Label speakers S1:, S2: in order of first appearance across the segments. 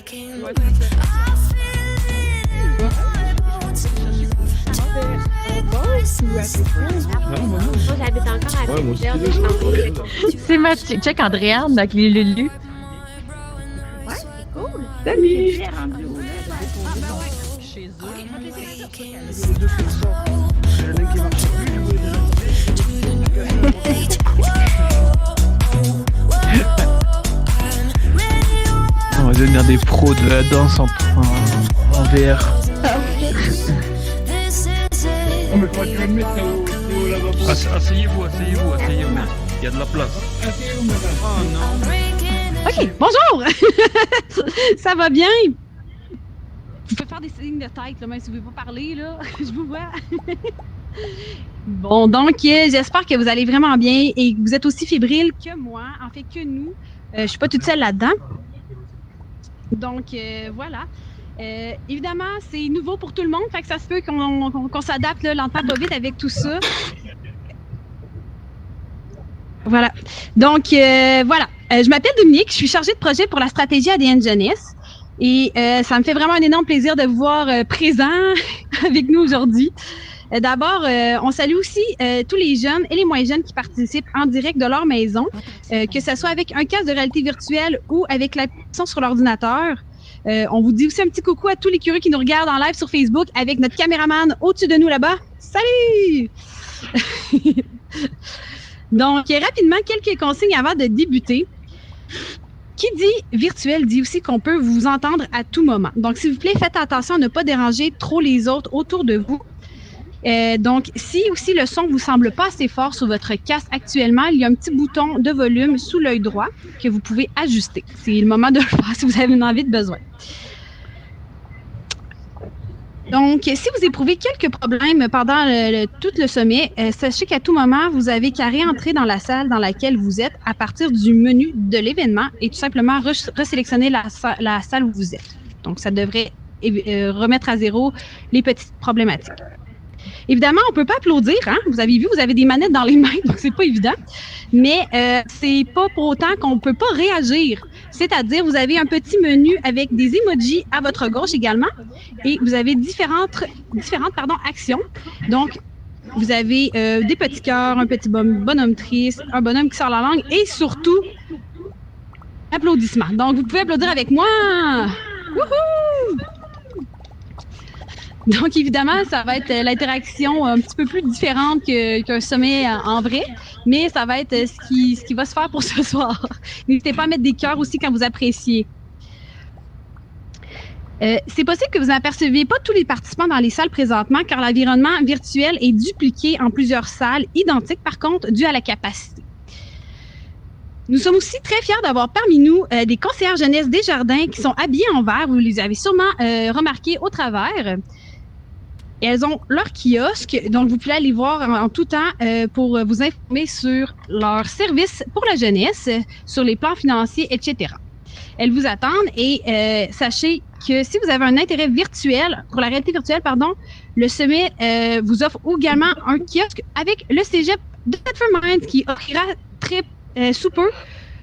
S1: Ouais, c'est ça.
S2: Moi, j'habite encore à
S3: Ouais, moi aussi,
S2: Saint-Pierre,
S3: là,
S2: je suis en
S3: je-
S2: train de-
S4: Systématique. Check Andréane avec les Lulu.
S2: Ouais, c'est cool.
S1: Salut!
S2: J'ai rendu où, là?
S4: Chez eux.
S1: Il y a les deux qui sortent. Il y en a un qui marche plus, je voulais
S5: On va devenir des pros de la danse en VR.
S1: Oh, mais faudrait que je me mette au lavabo.
S3: Asseyez-vous. Il y a de la place.
S1: Asseyez-vous, madame.
S6: OK, bonjour! Ça va bien? Vous pouvez faire des signes de tête, là, même si vous ne voulez pas parler, là. Je vous vois. Bon, donc, j'espère que vous allez vraiment bien et que vous êtes aussi fébrile que moi, en fait, que nous. Je ne suis pas toute seule là-dedans. Donc, voilà. Évidemment, c'est nouveau pour tout le monde, fait que ça se peut qu'on s'adapte là, lentement, pas vite avec tout ça. Voilà. Donc, voilà. Je m'appelle Dominique, je suis chargée de projet pour la stratégie ADN Jeunesse. Et ça me fait vraiment un énorme plaisir de vous voir présent avec nous aujourd'hui. D'abord, on salue aussi tous les jeunes et les moins jeunes qui participent en direct de leur maison, que ce soit avec un casque de réalité virtuelle ou avec l'application sur l'ordinateur. On vous dit aussi un petit coucou à tous les curieux qui nous regardent en live sur Facebook avec notre caméraman au-dessus de nous là-bas. Salut! Donc, rapidement, quelques consignes avant de débuter. Qui dit virtuel dit aussi qu'on peut vous entendre à tout moment. Donc, s'il vous plaît, faites attention à ne pas déranger trop les autres autour de vous. Donc, si aussi le son vous semble pas assez fort sur votre casque actuellement, il y a un petit bouton de volume sous l'œil droit que vous pouvez ajuster. C'est le moment de le faire si vous avez une envie de besoin. Donc, si vous éprouvez quelques problèmes pendant tout le sommet, sachez qu'à tout moment, vous avez qu'à réentrer dans la salle dans laquelle vous êtes à partir du menu de l'événement et tout simplement resélectionner la salle où vous êtes. Donc, ça devrait remettre à zéro les petites problématiques. Évidemment, on ne peut pas applaudir, hein? Vous avez vu, vous avez des manettes dans les mains, donc c'est pas évident. Mais c'est pas pour autant qu'on ne peut pas réagir. C'est-à-dire, vous avez un petit menu avec des emojis à votre gauche également, et vous avez différentes actions. Donc, vous avez des petits cœurs, un petit bonhomme triste, un bonhomme qui sort la langue, et surtout, applaudissements. Donc, vous pouvez applaudir avec moi. Wouhou! Donc, évidemment, ça va être l'interaction un petit peu plus différente qu'un sommet en vrai, mais ça va être ce qui va se faire pour ce soir. N'hésitez pas à mettre des cœurs aussi quand vous appréciez. C'est possible que vous n'aperceviez pas tous les participants dans les salles présentement, car l'environnement virtuel est dupliqué en plusieurs salles identiques, par contre, dû à la capacité. Nous sommes aussi très fiers d'avoir parmi nous des conseillères jeunesse Desjardins qui sont habillées en vert. Vous les avez sûrement remarqué au travers. Et elles ont leur kiosque, donc vous pouvez aller voir en tout temps pour vous informer sur leurs services pour la jeunesse, sur les plans financiers, etc. Elles vous attendent et sachez que si vous avez un intérêt virtuel, pour la réalité virtuelle, pardon, le sommet vous offre également un kiosque avec le cégep de Thetford Mines qui offrira très sous peu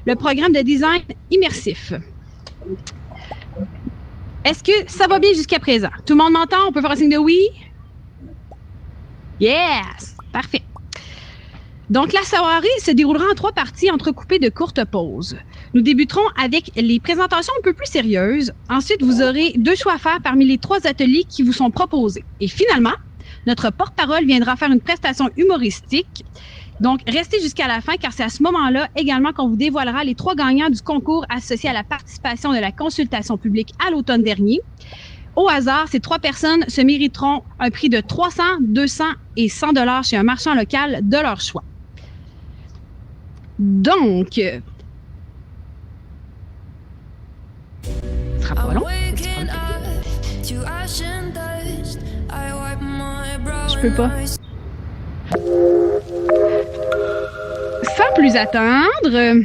S6: le programme de design immersif. Est-ce que ça va bien jusqu'à présent? Tout le monde m'entend? On peut faire un signe de oui? Yes! Parfait. Donc, la soirée se déroulera en 3 parties entrecoupées de courtes pauses. Nous débuterons avec les présentations un peu plus sérieuses. Ensuite, vous aurez 2 choix à faire parmi les 3 ateliers qui vous sont proposés. Et finalement, notre porte-parole viendra faire une prestation humoristique. Donc, restez jusqu'à la fin, car c'est à ce moment-là également qu'on vous dévoilera les 3 gagnants du concours associé à la participation de la consultation publique à l'automne dernier. Au hasard, ces 3 personnes se mériteront un prix de 300, 200 et 100 $ chez un marchand local de leur choix. Donc, ce sera pas long. Je peux pas. Sans plus attendre,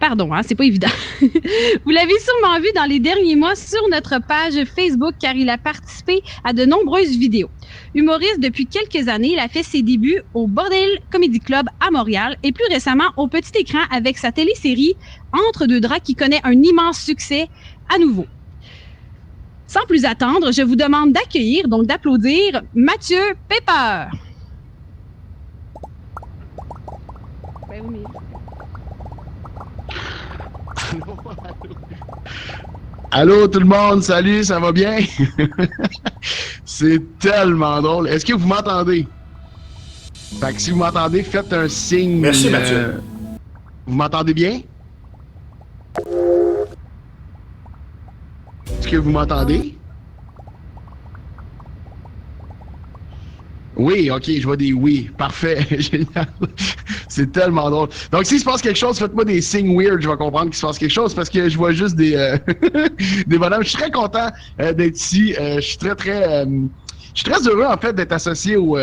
S6: Pardon, hein, c'est pas évident. Vous l'avez sûrement vu dans les derniers mois sur notre page Facebook car il a participé à de nombreuses vidéos. Humoriste depuis quelques années, il a fait ses débuts au Bordel Comedy Club à Montréal et plus récemment au petit écran avec sa télésérie Entre deux draps qui connaît un immense succès à nouveau. Sans plus attendre, je vous demande d'accueillir, donc d'applaudir Mathieu Pepper. Ben oui, mais...
S7: Allô tout le monde, salut, ça va bien? C'est tellement drôle. Est-ce que vous m'entendez? Fait que si vous m'entendez, faites un signe.
S8: Merci Mathieu.
S7: Vous m'entendez bien? Est-ce que vous m'entendez? Oui, ok, je vois des oui. Parfait, génial. C'est tellement drôle. Donc, s'il se passe quelque chose, faites-moi des signes weird, je vais comprendre qu'il se passe quelque chose parce que je vois juste des, des bonhommes. Je suis très content d'être ici. Je suis très heureux, en fait, d'être associé au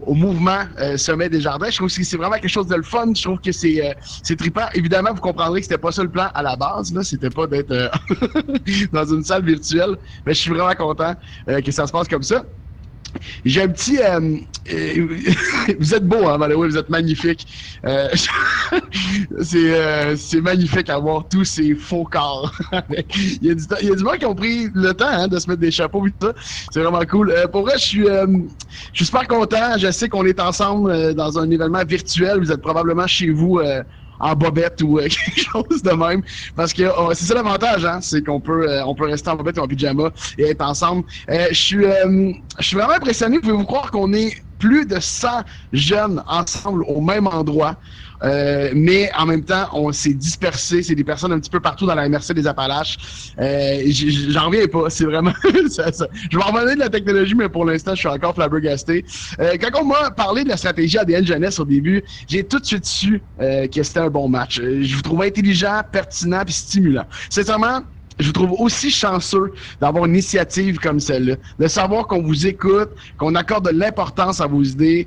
S7: mouvement Sommet des Jardins. Je trouve que c'est vraiment quelque chose de le fun. Je trouve que c'est trippant. Évidemment, vous comprendrez que c'était pas ça le plan à la base. Là, c'était pas d'être dans une salle virtuelle. Mais je suis vraiment content que ça se passe comme ça. J'ai un petit... vous êtes beau, hein, Valérie, vous êtes magnifique. C'est magnifique à voir tous ces faux corps. il y a du monde qui ont pris le temps hein, de se mettre des chapeaux et tout ça. C'est vraiment cool. Pour vrai, je suis super content. Je sais qu'on est ensemble dans un événement virtuel. Vous êtes probablement chez vous... en bobette ou quelque chose de même. Parce que c'est ça l'avantage, hein, c'est qu'on peut rester en bobette ou en pyjama et être ensemble. Je suis vraiment impressionné. Pouvez-vous croire qu'on est plus de 100 jeunes ensemble au même endroit? Mais en même temps, on s'est dispersé. C'est des personnes un petit peu partout dans la MRC des Appalaches. J'en reviens pas. C'est vraiment... Je vais en revenir de la technologie, mais pour l'instant, je suis encore flabbergasté. Quand on m'a parlé de la stratégie ADN Jeunesse au début, j'ai tout de suite su que c'était un bon match. Je vous trouvais intelligent, pertinent et stimulant. Sincèrement, je vous trouve aussi chanceux d'avoir une initiative comme celle-là, de savoir qu'on vous écoute, qu'on accorde de l'importance à vos idées,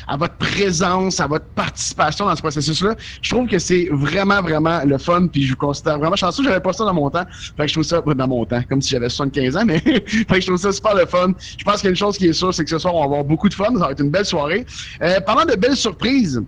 S7: à votre présence, à votre participation dans ce processus-là. Je trouve que c'est vraiment, vraiment le fun, puis je vous considère vraiment chanceux. J'avais pas ça dans mon temps. Fait que je trouve ça, dans mon temps, comme si j'avais 75 ans, mais fait que je trouve ça super le fun. Je pense qu'il y a une chose qui est sûre, c'est que ce soir, on va avoir beaucoup de fun. Ça va être une belle soirée. Parlant de belles surprises,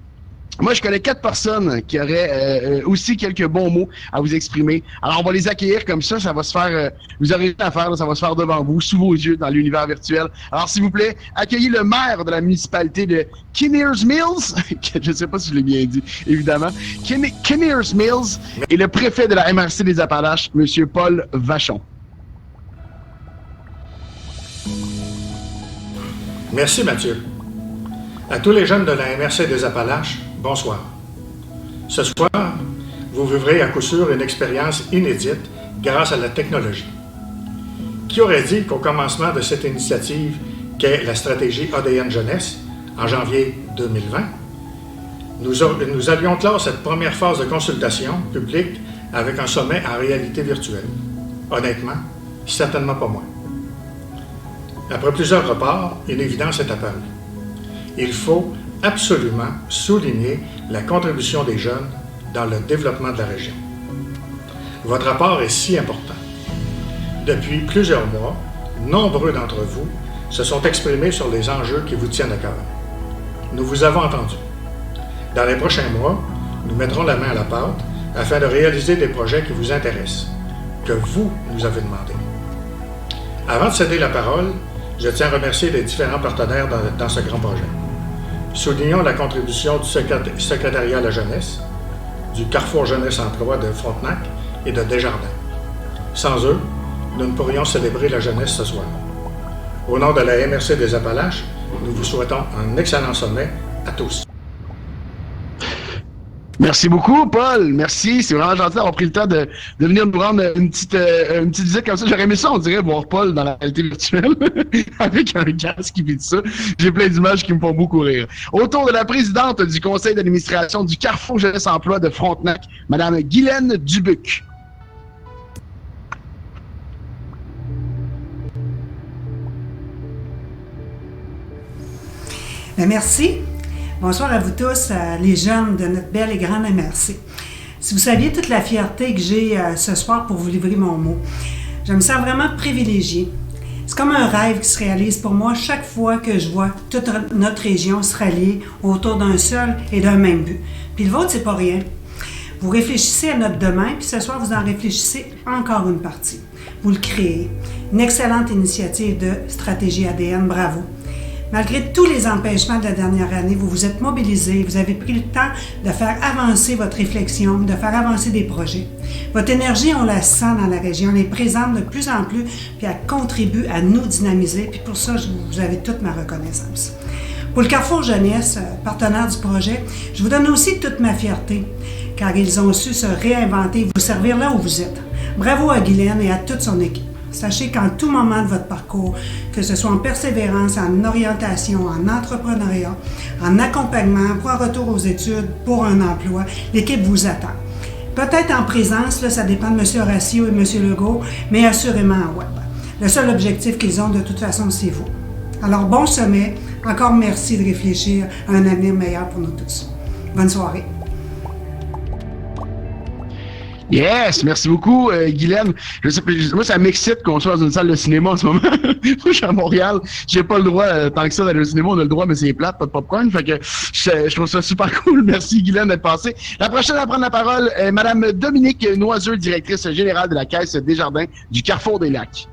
S7: moi, je connais 4 personnes qui auraient aussi quelques bons mots à vous exprimer. Alors, on va les accueillir comme ça. Ça va se faire... vous aurez rien à faire. Là, ça va se faire devant vous, sous vos yeux, dans l'univers virtuel. Alors, s'il vous plaît, accueillez le maire de la municipalité de Kinnears Mills. Je ne sais pas si je l'ai bien dit, évidemment. Kinnears Mills et le préfet de la MRC des Appalaches, M. Paul Vachon.
S8: Merci Mathieu. À tous les jeunes de la MRC des Appalaches, bonsoir. Ce soir, vous vivrez à coup sûr une expérience inédite grâce à la technologie. Qui aurait dit qu'au commencement de cette initiative qu'est la stratégie ADN Jeunesse, en janvier 2020, nous allions clore cette première phase de consultation publique avec un sommet en réalité virtuelle? Honnêtement, certainement pas moi. Après plusieurs reports, une évidence est apparue. Il faut absolument souligner la contribution des jeunes dans le développement de la région. Votre rapport est si important. Depuis plusieurs mois, nombreux d'entre vous se sont exprimés sur les enjeux qui vous tiennent à cœur. Nous vous avons entendu. Dans les prochains mois, nous mettrons la main à la pâte afin de réaliser des projets qui vous intéressent, que vous nous avez demandé. Avant de céder la parole, je tiens à remercier les différents partenaires dans ce grand projet. Soulignons la contribution du secrétariat à la jeunesse, du Carrefour Jeunesse Emploi de Frontenac et de Desjardins. Sans eux, nous ne pourrions célébrer la jeunesse ce soir. Au nom de la MRC des Appalaches, nous vous souhaitons un excellent sommet à tous.
S7: Merci beaucoup, Paul. Merci. C'est vraiment gentil d'avoir pris le temps de venir nous rendre une petite visite comme ça. J'aurais aimé ça, on dirait, voir Paul dans la réalité virtuelle avec un casque qui vit de ça. J'ai plein d'images qui me font beaucoup rire. Autour de la présidente du conseil d'administration du Carrefour Jeunesse Emploi de Frontenac, Mme Guylaine Dubuc.
S9: Merci. Bonsoir à vous tous, les jeunes de notre belle et grande MRC. Si vous saviez toute la fierté que j'ai ce soir pour vous livrer mon mot, je me sens vraiment privilégiée. C'est comme un rêve qui se réalise pour moi chaque fois que je vois toute notre région se rallier autour d'un seul et d'un même but. Puis le vôtre, c'est pas rien. Vous réfléchissez à notre demain, puis ce soir, vous en réfléchissez encore une partie. Vous le créez. Une excellente initiative de stratégie ADN, bravo. Malgré tous les empêchements de la dernière année, vous vous êtes mobilisés, vous avez pris le temps de faire avancer votre réflexion, de faire avancer des projets. Votre énergie, on la sent dans la région, elle est présente de plus en plus, puis elle contribue à nous dynamiser, puis pour ça, vous avez toute ma reconnaissance. Pour le Carrefour Jeunesse, partenaire du projet, je vous donne aussi toute ma fierté, car ils ont su se réinventer et vous servir là où vous êtes. Bravo à Guylaine et à toute son équipe. Sachez qu'en tout moment de votre parcours, que ce soit en persévérance, en orientation, en entrepreneuriat, en accompagnement, pour un retour aux études, pour un emploi, l'équipe vous attend. Peut-être en présence, là, ça dépend de M. Horacio et M. Legault, mais assurément en web. Le seul objectif qu'ils ont de toute façon, c'est vous. Alors, bon sommet. Encore merci de réfléchir à un avenir meilleur pour nous tous. Bonne soirée.
S7: Yes, merci beaucoup, Guylaine. Moi, ça m'excite qu'on soit dans une salle de cinéma en ce moment. Moi, je suis à Montréal. J'ai pas le droit, tant que ça, d'aller au cinéma. On a le droit, mais c'est plate, pas de popcorn. Fait que je trouve ça super cool. Merci, Guylaine, d'être passée. La prochaine à prendre la parole est Madame Dominique Noiseux, directrice générale de la Caisse Desjardins du Carrefour des Lacs.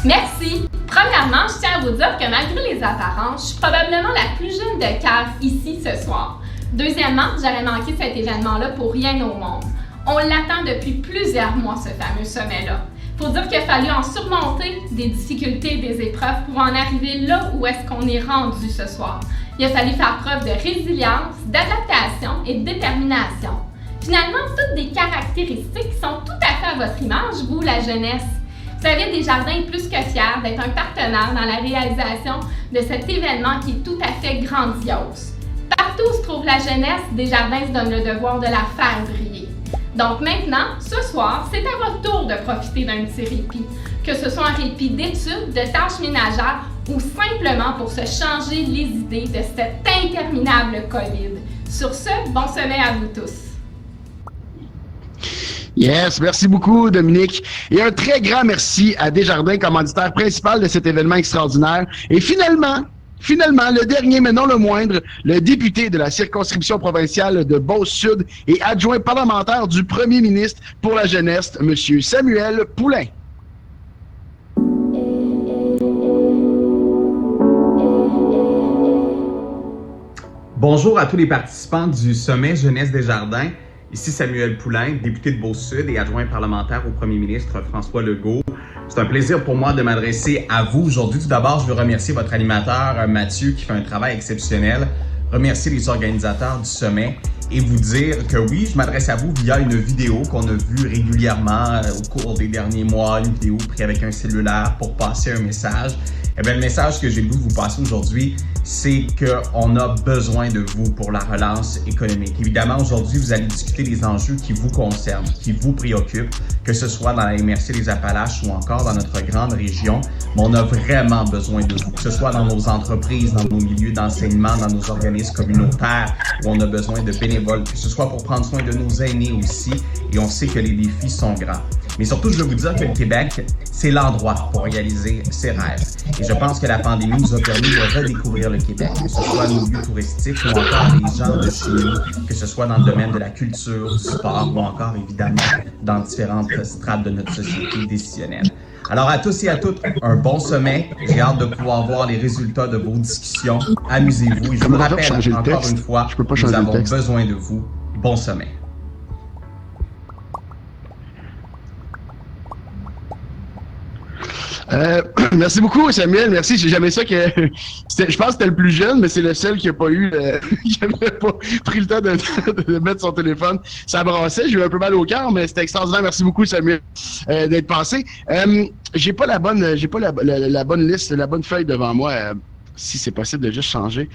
S10: Merci. Premièrement, je tiens à vous dire que malgré les apparences, je suis probablement la plus jeune de cave ici ce soir. Deuxièmement, j'aurais manqué cet événement-là pour rien au monde. On l'attend depuis plusieurs mois, ce fameux sommet-là. Faut dire qu'il a fallu en surmonter des difficultés, des épreuves pour en arriver là où est-ce qu'on est rendu ce soir. Il a fallu faire preuve de résilience, d'adaptation et de détermination. Finalement, toutes des caractéristiques qui sont tout à fait à votre image, vous, la jeunesse. Vous savez, Desjardins est plus que fier d'être un partenaire dans la réalisation de cet événement qui est tout à fait grandiose. Partout où se trouve la jeunesse, Desjardins se donne le devoir de la faire briller. Donc maintenant, ce soir, c'est à votre tour de profiter d'un petit répit. Que ce soit un répit d'études, de tâches ménagères ou simplement pour se changer les idées de cette interminable COVID. Sur ce, bon sommet à vous tous.
S7: Yes, merci beaucoup, Dominique. Et un très grand merci à Desjardins, commanditaire principal de cet événement extraordinaire. Et finalement, le dernier, mais non le moindre, le député de la circonscription provinciale de Beauce-Sud et adjoint parlementaire du premier ministre pour la jeunesse, M. Samuel Poulain.
S11: Bonjour à tous les participants du Sommet Jeunesse Desjardins. Ici Samuel Poulain, député de Beauce-Sud et adjoint parlementaire au premier ministre François Legault. C'est un plaisir pour moi de m'adresser à vous aujourd'hui. Tout d'abord, je veux remercier votre animateur Mathieu qui fait un travail exceptionnel, remercier les organisateurs du sommet et vous dire que oui, je m'adresse à vous via une vidéo qu'on a vue régulièrement au cours des derniers mois, une vidéo prise avec un cellulaire pour passer un message. Eh bien, le message que j'ai le goût de vous passer aujourd'hui, c'est qu'on a besoin de vous pour la relance économique. Évidemment, aujourd'hui, vous allez discuter des enjeux qui vous concernent, qui vous préoccupent, que ce soit dans la MRC des Appalaches ou encore dans notre grande région. Mais on a vraiment besoin de vous, que ce soit dans nos entreprises, dans nos milieux d'enseignement, dans nos organismes communautaires, où on a besoin de bénévoles, que ce soit pour prendre soin de nos aînés aussi. Et on sait que les défis sont grands. Mais surtout, je veux vous dire que le Québec, c'est l'endroit pour réaliser ses rêves. Et je pense que la pandémie nous a permis de redécouvrir le Québec, que ce soit nos lieux touristiques ou encore les gens de chez nous, que ce soit dans le domaine de la culture, du sport ou encore, évidemment, dans différentes strates de notre société décisionnelle. Alors à tous et à toutes, un bon sommet. J'ai hâte de pouvoir voir les résultats de vos discussions. Amusez-vous. Et je vous rappelle encore une fois, nous avons besoin de vous. Bon sommet.
S7: Merci beaucoup, Samuel. Merci. J'ai jamais ça que. Je pense que c'était le plus jeune, mais c'est le seul qui n'a pas eu. Qui n'avait pas pris le temps de mettre son téléphone. Ça brassait. J'ai eu un peu mal au cœur, mais c'était extraordinaire. Merci beaucoup, Samuel, d'être passé. J'ai pas la bonne liste, la bonne feuille devant moi. Si c'est possible de juste changer.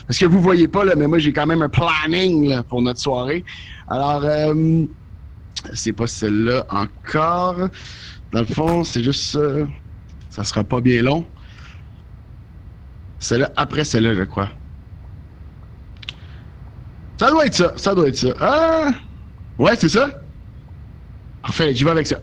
S7: Parce que vous voyez pas, là, mais moi, j'ai quand même un planning là, pour notre soirée. Alors, c'est pas celle-là encore. Dans le fond, c'est juste ça sera pas bien long. Celle-là, après celle-là, je crois. Ça doit être ça. Ça doit être ça. Ah! Ouais, c'est ça? Parfait, j'y vais avec ça.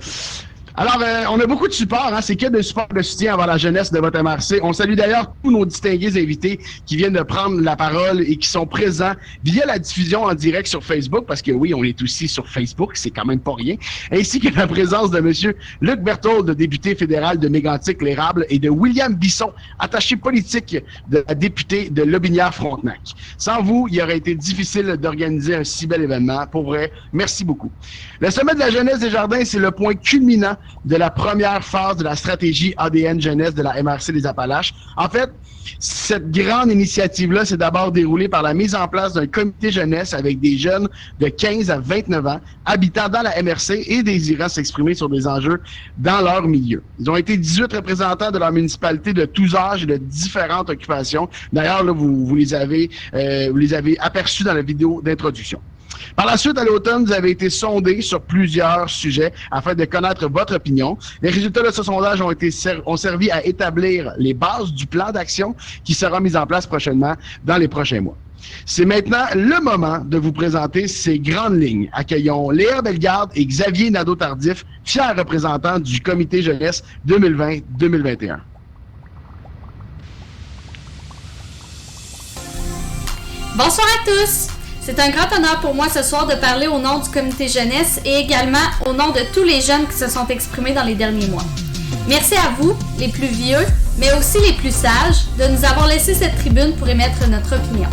S7: Alors, on a beaucoup de support, hein, c'est que de support de soutien envers la jeunesse de votre MRC. On salue d'ailleurs tous nos distingués invités qui viennent de prendre la parole et qui sont présents via la diffusion en direct sur Facebook, parce que oui, on est aussi sur Facebook, c'est quand même pas rien, ainsi que la présence de monsieur Luc Berthold, député fédéral de Mégantic-l'Érable, et de William Bisson, attaché politique de la députée de Lobinière-Frontenac. Sans vous, il aurait été difficile d'organiser un si bel événement. Pour vrai, merci beaucoup. Le sommet de la jeunesse des Jardins, c'est le point culminant de la première phase de la stratégie ADN jeunesse de la MRC des Appalaches. En fait, cette grande initiative-là s'est d'abord déroulée par la mise en place d'un comité jeunesse avec des jeunes de 15 à 29 ans habitant dans la MRC et désirant s'exprimer sur des enjeux dans leur milieu. Ils ont été 18 représentants de leur municipalité de tous âges et de différentes occupations. D'ailleurs, là, vous les avez aperçus dans la vidéo d'introduction. Par la suite, à l'automne, vous avez été sondés sur plusieurs sujets afin de connaître votre opinion. Les résultats de ce sondage ont servi à établir les bases du plan d'action qui sera mis en place prochainement dans les prochains mois. C'est maintenant le moment de vous présenter ces grandes lignes. Accueillons Léa Bellegarde et Xavier Nadeau-Tardif, fiers représentants du comité jeunesse 2020-2021.
S12: Bonsoir à tous! C'est un grand honneur pour moi ce soir de parler au nom du comité jeunesse et également au nom de tous les jeunes qui se sont exprimés dans les derniers mois. Merci à vous, les plus vieux, mais aussi les plus sages, de nous avoir laissé cette tribune pour émettre notre opinion.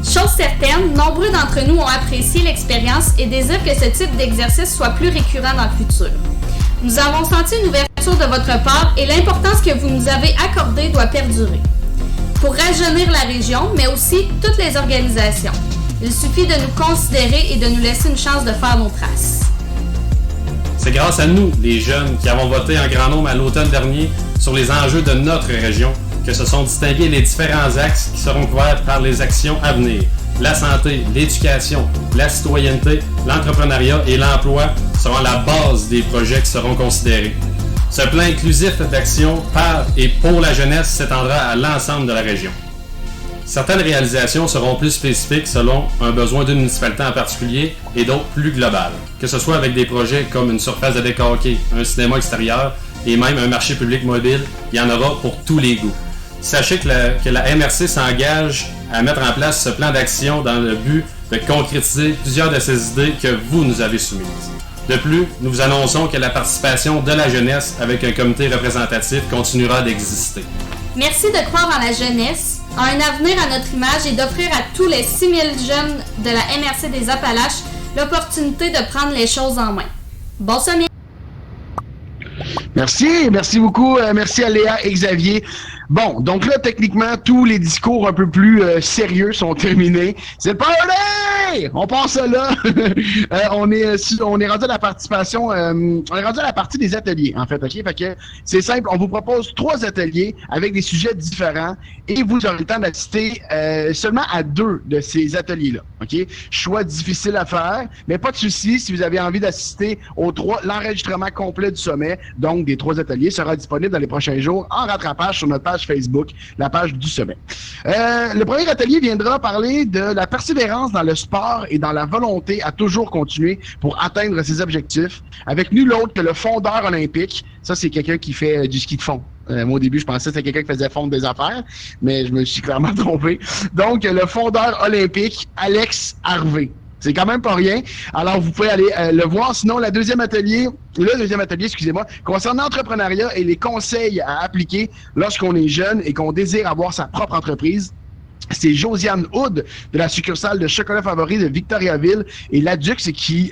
S12: Chose certaine, nombreux d'entre nous ont apprécié l'expérience et désirent que ce type d'exercice soit plus récurrent dans le futur. Nous avons senti une ouverture de votre part et l'importance que vous nous avez accordée doit perdurer. Pour rajeunir la région, mais aussi toutes les organisations. Il suffit de nous considérer et de nous laisser une chance de faire nos traces.
S13: C'est grâce à nous, les jeunes, qui avons voté en grand nombre à l'automne dernier sur les enjeux de notre région, que se sont distingués les différents axes qui seront couverts par les actions à venir. La santé, l'éducation, la citoyenneté, l'entrepreneuriat et l'emploi seront la base des projets qui seront considérés. Ce plan inclusif d'action par et pour la jeunesse s'étendra à l'ensemble de la région. Certaines réalisations seront plus spécifiques selon un besoin d'une municipalité en particulier et d'autres plus globales, que ce soit avec des projets comme une surface de deck hockey, un cinéma extérieur et même un marché public mobile, il y en aura pour tous les goûts. Sachez que la MRC s'engage à mettre en place ce plan d'action dans le but de concrétiser plusieurs de ces idées que vous nous avez soumises. De plus, nous vous annonçons que la participation de la jeunesse avec un comité représentatif continuera d'exister.
S12: Merci de croire en la jeunesse, en un avenir à notre image et d'offrir à tous les 6000 jeunes de la MRC des Appalaches l'opportunité de prendre les choses en main. Bon sommet!
S7: Merci beaucoup. Merci à Léa et Xavier. Bon, donc là, techniquement, tous les discours un peu plus sérieux sont terminés. C'est le party! On passe là. On est rendu à la participation, on est rendu à la partie des ateliers, en fait, ok? Fait que c'est simple, on vous propose 3 ateliers avec des sujets différents et vous aurez le temps d'assister seulement à 2 de ces ateliers-là, ok? Choix difficile à faire, mais pas de souci, si vous avez envie d'assister aux 3, l'enregistrement complet du sommet, donc des 3 ateliers, sera disponible dans les prochains jours en rattrapage sur notre page Facebook, la page du sommet. Le premier atelier viendra parler de la persévérance dans le sport et dans la volonté à toujours continuer pour atteindre ses objectifs, avec nul autre que le fondeur olympique. Ça, c'est quelqu'un qui fait du ski de fond. Moi, au début, je pensais que c'était quelqu'un qui faisait fondre des affaires, mais je me suis clairement trompé. Donc, le fondeur olympique, Alex Harvey. C'est quand même pas rien. Alors, vous pouvez aller le voir. Sinon, le deuxième atelier, concerne l'entrepreneuriat et les conseils à appliquer lorsqu'on est jeune et qu'on désire avoir sa propre entreprise. C'est Josiane Hood de la succursale de Chocolat Favori de Victoriaville et l'Adux qui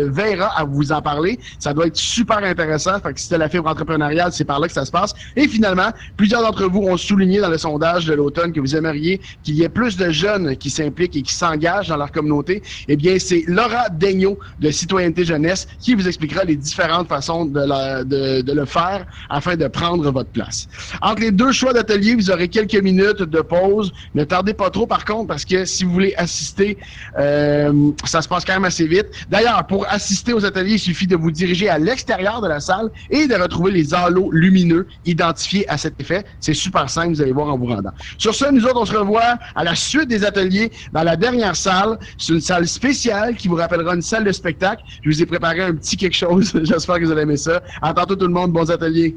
S7: veillera à vous en parler. Ça doit être super intéressant. Fait que si c'est la fibre entrepreneuriale, c'est par là que ça se passe. Et finalement, plusieurs d'entre vous ont souligné dans le sondage de l'automne que vous aimeriez qu'il y ait plus de jeunes qui s'impliquent et qui s'engagent dans leur communauté. Eh bien, c'est Laura Daigneault de Citoyenneté Jeunesse qui vous expliquera les différentes façons de le faire afin de prendre votre place. Entre les 2 choix d'atelier, vous aurez quelques minutes de pause, le temps tardez pas trop par contre, parce que si vous voulez assister, ça se passe quand même assez vite. D'ailleurs, pour assister aux ateliers, il suffit de vous diriger à l'extérieur de la salle et de retrouver les halos lumineux identifiés à cet effet. C'est super simple, vous allez voir en vous rendant. Sur ce, nous autres, on se revoit à la suite des ateliers dans la dernière salle. C'est une salle spéciale qui vous rappellera une salle de spectacle. Je vous ai préparé un petit quelque chose. J'espère que vous allez aimer ça. À tantôt tout le monde, bons ateliers.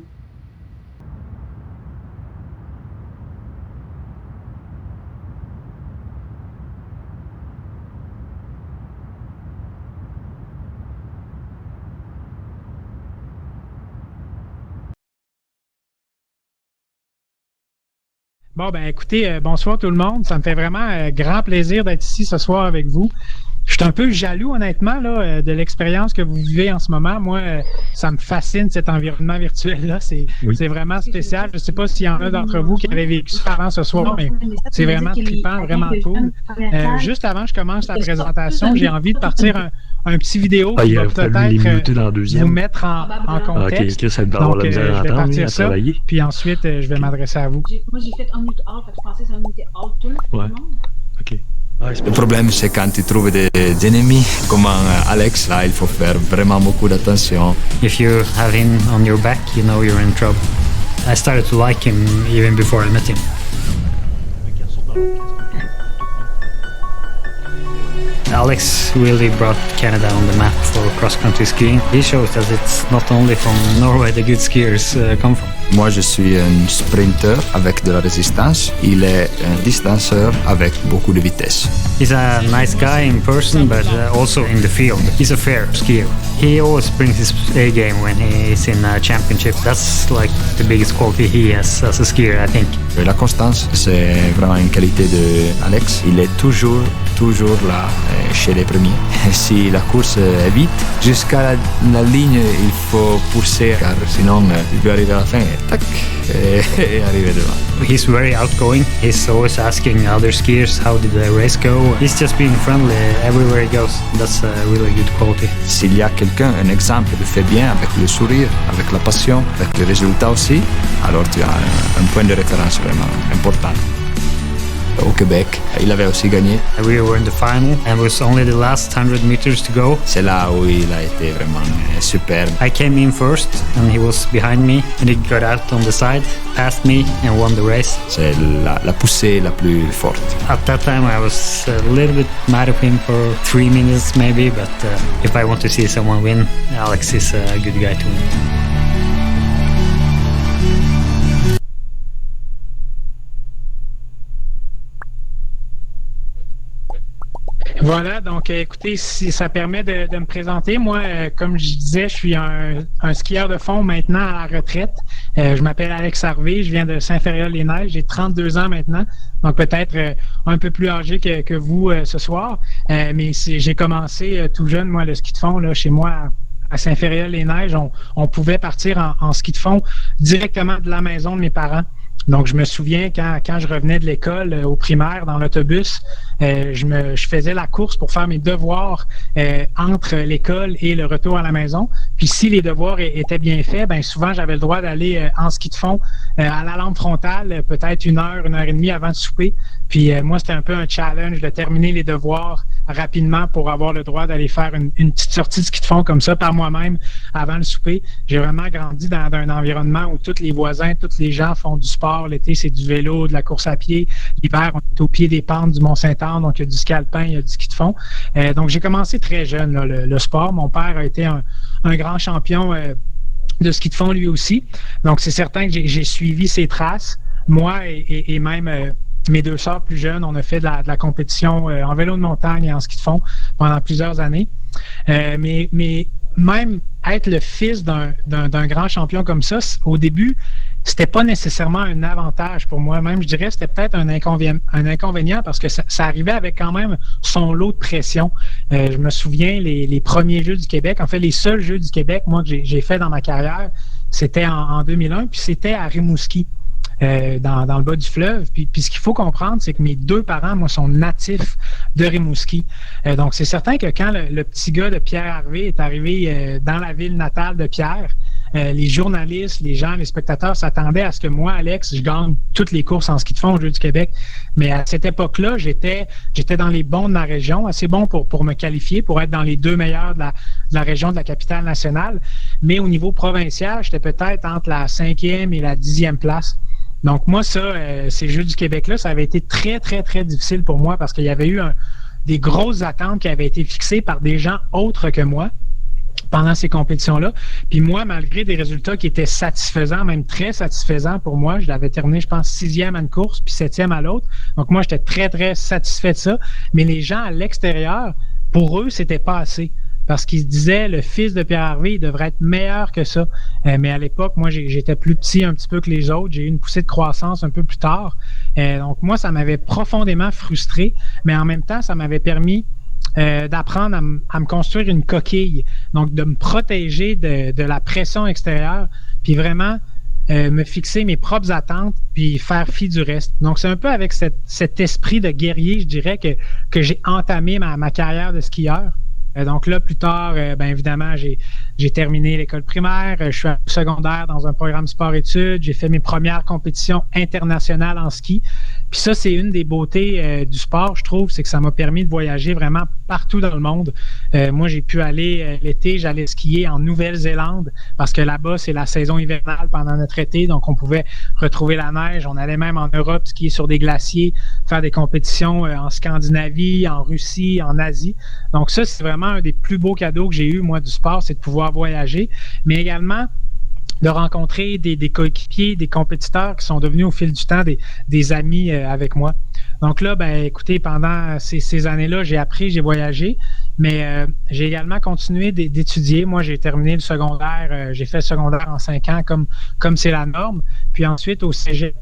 S14: Bon, ben écoutez, bonsoir tout le monde. Ça me fait vraiment grand plaisir d'être ici ce soir avec vous. Je suis un peu jaloux, honnêtement, là, de l'expérience que vous vivez en ce moment. Moi, ça me fascine, cet environnement virtuel-là. C'est vraiment spécial. Je ne sais pas s'il y en a d'entre vous qui avaient vécu ça avant ce soir, mais c'est vraiment trippant, vraiment cool. Juste avant que je commence la présentation, j'ai envie de partir un petit vidéo qui va peut-être vous mettre en contexte.
S1: Okay,
S14: donc, je vais partir ça, puis ensuite, je vais m'adresser à vous.
S15: Moi, j'ai fait unmute all, fait que je pensais que ça unmutait all tout le monde.
S1: OK.
S16: Le problème, c'est quand tu trouves des ennemis comme Alex, là, il faut faire vraiment beaucoup d'attention.
S17: If you have him on your back, you know you're in trouble. I started to like him even before I met him. Alex really brought Canada on the map for cross-country skiing. He shows that it's not only from Norway the good skiers come from.
S16: Moi, je suis un sprinter avec de la résistance. Il est un distanceur avec beaucoup de vitesse.
S17: He's a nice guy in person, but also in the field. He's a fair skier. He always brings his A game when he's in a championship. That's like the biggest quality he has as a skier, I think.
S16: La constance, c'est vraiment une qualité de Alex. Il est toujours là chez les premiers. Si la course est vite, jusqu'à la ligne, il faut pousser, car sinon, il peut arriver à la fin, tac, et arriver devant.
S17: He's very outgoing. He's always asking other skiers how did the race go. He's just being friendly everywhere he goes. That's a really good quality.
S16: S'il y a quelqu'un, un exemple, le fait bien avec le sourire, avec la passion, avec le résultat aussi, alors tu as un point de référence vraiment important. Au Québec, il avait aussi gagné.
S17: We were in the final and it was only the last 100 meters to go.
S16: C'est là où il a été vraiment superbe.
S17: I came in first and he was behind me and he got out on the side, passed me and won the race.
S16: C'est la poussée la plus forte.
S17: At that time I was a little bit mad at him for 3 minutes maybe, but if I want to see someone win, Alex is a good guy to win.
S14: Voilà, donc écoutez, si ça permet de me présenter, moi, comme je disais, je suis un skieur de fond maintenant à la retraite. Je m'appelle Alex Harvey, je viens de Saint-Ferréol-les-Neiges, j'ai 32 ans maintenant, donc peut-être un peu plus âgé que vous ce soir, mais j'ai commencé tout jeune, moi, le ski de fond, là, chez moi, à Saint-Ferréol-les-Neiges, on pouvait partir en ski de fond directement de la maison de mes parents. Donc, je me souviens quand je revenais de l'école au primaire dans l'autobus, je faisais la course pour faire mes devoirs entre l'école et le retour à la maison. Puis si les devoirs étaient bien faits, ben souvent j'avais le droit d'aller en ski de fond à la lampe frontale, peut-être 1 heure et demie avant de souper. Puis moi, c'était un peu un challenge de terminer les devoirs rapidement pour avoir le droit d'aller faire une petite sortie de ski de fond comme ça par moi-même avant le souper. J'ai vraiment grandi dans un environnement où tous les voisins, tous les gens font du sport. L'été, c'est du vélo, de la course à pied. L'hiver, on est au pied des pentes du Mont-Saint-Anne, donc il y a du ski alpin, il y a du ski de fond. Donc, j'ai commencé très jeune, là, le sport. Mon père a été un grand champion de ski de fond lui aussi. Donc, c'est certain que j'ai suivi ses traces. Moi et même mes 2 sœurs plus jeunes, on a fait de la compétition en vélo de montagne et en ski de fond pendant plusieurs années. Mais même être le fils d'un grand champion comme ça, au début, c'était pas nécessairement un avantage pour moi. Même, je dirais, c'était peut-être un inconvénient parce que ça arrivait avec quand même son lot de pression. Je me souviens, les premiers Jeux du Québec, en fait, les seuls Jeux du Québec, moi, que j'ai fait dans ma carrière, c'était en 2001, puis c'était à Rimouski. Dans le bas du fleuve. Puis ce qu'il faut comprendre, c'est que mes 2 parents, moi, sont natifs de Rimouski. Donc, c'est certain que quand le petit gars de Pierre Harvey est arrivé dans la ville natale de Pierre, les journalistes, les gens, les spectateurs s'attendaient à ce que moi, Alex, je gagne toutes les courses en ski de fond aux Jeux du Québec. Mais à cette époque-là, j'étais dans les bons de ma région, assez bon pour me qualifier, pour être dans les 2 meilleurs de la région de la capitale nationale. Mais au niveau provincial, j'étais peut-être entre la 5e et la 10e place. Donc moi, ces Jeux du Québec-là, ça avait été très, très, très difficile pour moi parce qu'il y avait eu des grosses attentes qui avaient été fixées par des gens autres que moi pendant ces compétitions-là. Puis moi, malgré des résultats qui étaient satisfaisants, même très satisfaisants pour moi, je l'avais terminé, je pense, 6e à une course, puis 7e à l'autre. Donc moi, j'étais très, très satisfait de ça. Mais les gens à l'extérieur, pour eux, c'était pas assez. Parce qu'ils se disaient, le fils de Pierre Harvey, il devrait être meilleur que ça. Mais à l'époque, moi, j'étais plus petit un petit peu que les autres. J'ai eu une poussée de croissance un peu plus tard. Donc moi, ça m'avait profondément frustré. Mais en même temps, ça m'avait permis d'apprendre à me construire une coquille. Donc, de me protéger de la pression extérieure. Puis vraiment, me fixer mes propres attentes puis faire fi du reste. Donc, c'est un peu avec cet esprit de guerrier, je dirais, que j'ai entamé ma carrière de skieur. Donc là, plus tard, bien évidemment, j'ai terminé l'école primaire, je suis au secondaire dans un programme sport-études, j'ai fait mes premières compétitions internationales en ski. Puis ça, c'est une des beautés du sport, je trouve, c'est que ça m'a permis de voyager vraiment partout dans le monde. Moi, j'ai pu aller l'été, j'allais skier en Nouvelle-Zélande parce que là-bas, c'est la saison hivernale pendant notre été, donc on pouvait retrouver la neige. On allait même en Europe skier sur des glaciers, faire des compétitions en Scandinavie, en Russie, en Asie. Donc ça, c'est vraiment un des plus beaux cadeaux que j'ai eu, moi, du sport, c'est de pouvoir voyager, mais également de rencontrer des coéquipiers, des compétiteurs qui sont devenus au fil du temps des amis avec moi. Donc là, ben écoutez, pendant ces années-là, j'ai appris, j'ai voyagé, mais j'ai également continué d'étudier. Moi, j'ai terminé le secondaire, j'ai fait le secondaire en 5 ans comme c'est la norme. Puis ensuite, au cégep,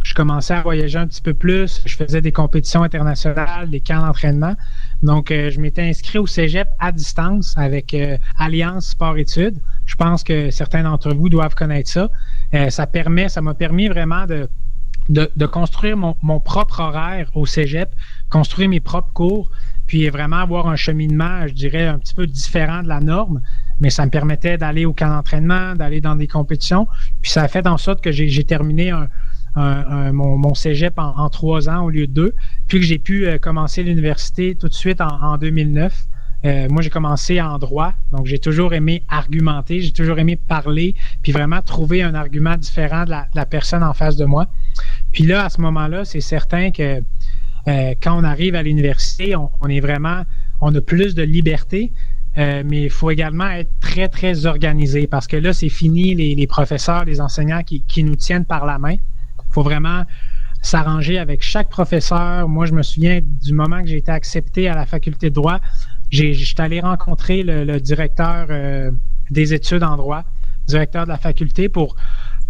S14: je commençais à voyager un petit peu plus. Je faisais des compétitions internationales, des camps d'entraînement. Donc, je m'étais inscrit au cégep à distance avec Alliance Sport-Études. Je pense que certains d'entre vous doivent connaître ça. Ça m'a permis vraiment de construire mon propre horaire au cégep, construire mes propres cours, puis vraiment avoir un cheminement, je dirais, un petit peu différent de la norme. Mais ça me permettait d'aller au camp d'entraînement, d'aller dans des compétitions. Puis ça a fait en sorte que j'ai terminé mon cégep en 3 ans au lieu de 2, puis que j'ai pu commencer l'université tout de suite en 2009. Moi, j'ai commencé en droit, donc j'ai toujours aimé argumenter, j'ai toujours aimé parler, puis vraiment trouver un argument différent de la personne en face de moi. Puis là, à ce moment-là, c'est certain que quand on arrive à l'université, on a plus de liberté, mais il faut également être très, très organisé parce que là, c'est fini les professeurs, les enseignants qui nous tiennent par la main. Il faut vraiment s'arranger avec chaque professeur. Moi, je me souviens du moment que j'ai été accepté à la faculté de droit, j'étais allé rencontrer le directeur des études en droit, directeur de la faculté, pour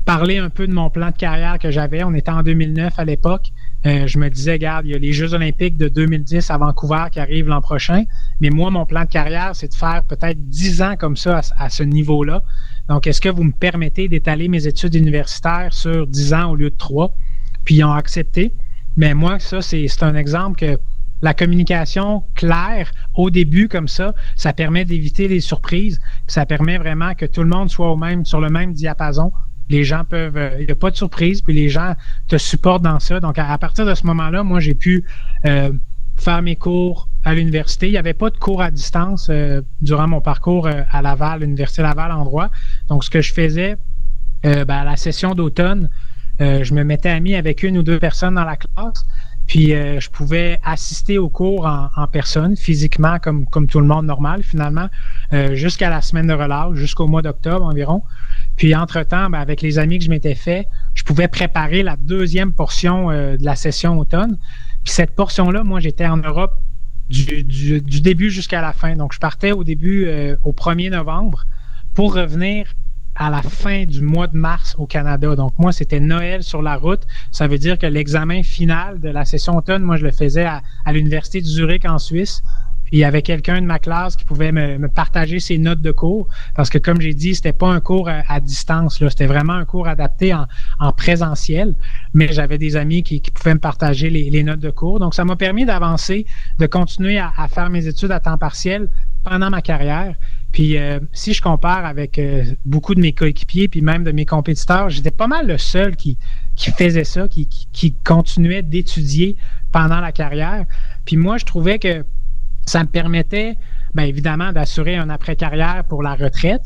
S14: parler un peu de mon plan de carrière que j'avais. On était en 2009 à l'époque. Je me disais, regarde, il y a les Jeux olympiques de 2010 à Vancouver qui arrivent l'an prochain, mais moi, mon plan de carrière, c'est de faire peut-être 10 ans comme ça à ce niveau-là. Donc, est-ce que vous me permettez d'étaler mes études universitaires sur 10 ans au lieu de 3? Puis, ils ont accepté. Mais moi, ça, c'est un exemple que la communication claire au début comme ça permet d'éviter les surprises. Puis ça permet vraiment que tout le monde soit sur le même diapason. Les gens il n'y a pas de surprise, puis les gens te supportent dans ça. Donc, à partir de ce moment-là, moi, j'ai pu faire mes cours à l'université. Il n'y avait pas de cours à distance durant mon parcours à Laval, l'Université Laval en droit. Donc, ce que je faisais, à la session d'automne, je me mettais ami avec 1 ou 2 personnes dans la classe, puis je pouvais assister aux cours en personne, physiquement, comme tout le monde normal, finalement, jusqu'à la semaine de relâche, jusqu'au mois d'octobre environ. Puis, entre-temps, avec les amis que je m'étais fait, je pouvais préparer la 2e portion de la session automne. Puis cette portion-là, moi, j'étais en Europe du début jusqu'à la fin. Donc, je partais au début, au 1er novembre, pour revenir à la fin du mois de mars au Canada. Donc, moi, c'était Noël sur la route. Ça veut dire que l'examen final de la session automne, moi, je le faisais à l'Université de Zurich en Suisse. Puis, il y avait quelqu'un de ma classe qui pouvait me partager ses notes de cours parce que, comme j'ai dit, c'était pas un cours à distance, là. C'était vraiment un cours adapté en présentiel. Mais j'avais des amis qui pouvaient me partager les notes de cours. Donc, ça m'a permis d'avancer, de continuer à faire mes études à temps partiel pendant ma carrière. Puis si je compare avec beaucoup de mes coéquipiers, puis même de mes compétiteurs, j'étais pas mal le seul qui faisait ça, qui continuait d'étudier pendant la carrière. Puis moi, je trouvais que ça me permettait, bien évidemment, d'assurer un après-carrière pour la retraite,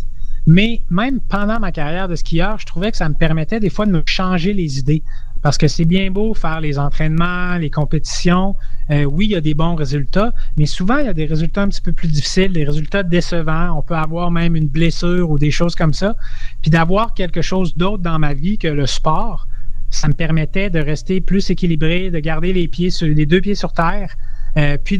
S14: mais même pendant ma carrière de skieur, je trouvais que ça me permettait des fois de me changer les idées. Parce que c'est bien beau faire les entraînements, les compétitions. Oui, il y a des bons résultats, mais souvent, il y a des résultats un petit peu plus difficiles, des résultats décevants. On peut avoir même une blessure ou des choses comme ça. Puis d'avoir quelque chose d'autre dans ma vie que le sport, ça me permettait de rester plus équilibré, de garder les deux pieds sur terre, puis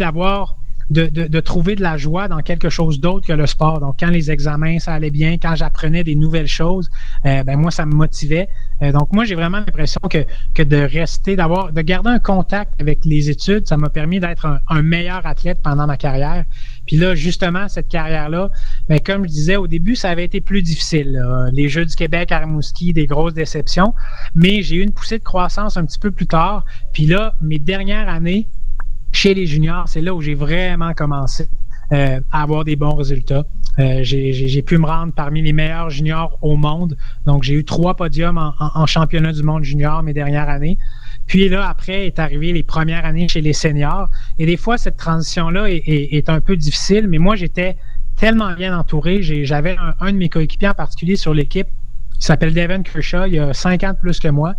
S14: de trouver de la joie dans quelque chose d'autre que le sport. Donc, quand les examens, ça allait bien, quand j'apprenais des nouvelles choses, moi, ça me motivait. Donc, moi, j'ai vraiment l'impression que de rester, de garder un contact avec les études, ça m'a permis d'être un meilleur athlète pendant ma carrière. Puis là, justement, cette carrière-là, bien, comme je disais au début, ça avait été plus difficile, là. Les Jeux du Québec à Rimouski, des grosses déceptions, mais j'ai eu une poussée de croissance un petit peu plus tard. Puis là, mes dernières années, chez les juniors, c'est là où j'ai vraiment commencé à avoir des bons résultats. J'ai pu me rendre parmi les meilleurs juniors au monde. Donc, j'ai eu 3 podiums en championnat du monde junior mes dernières années. Puis là, après, est arrivé les premières années chez les seniors. Et des fois, cette transition-là est un peu difficile, mais moi, j'étais tellement bien entouré. J'avais un de mes coéquipiers en particulier sur l'équipe qui s'appelle Devin Kershaw. Il a 5 ans de plus que moi.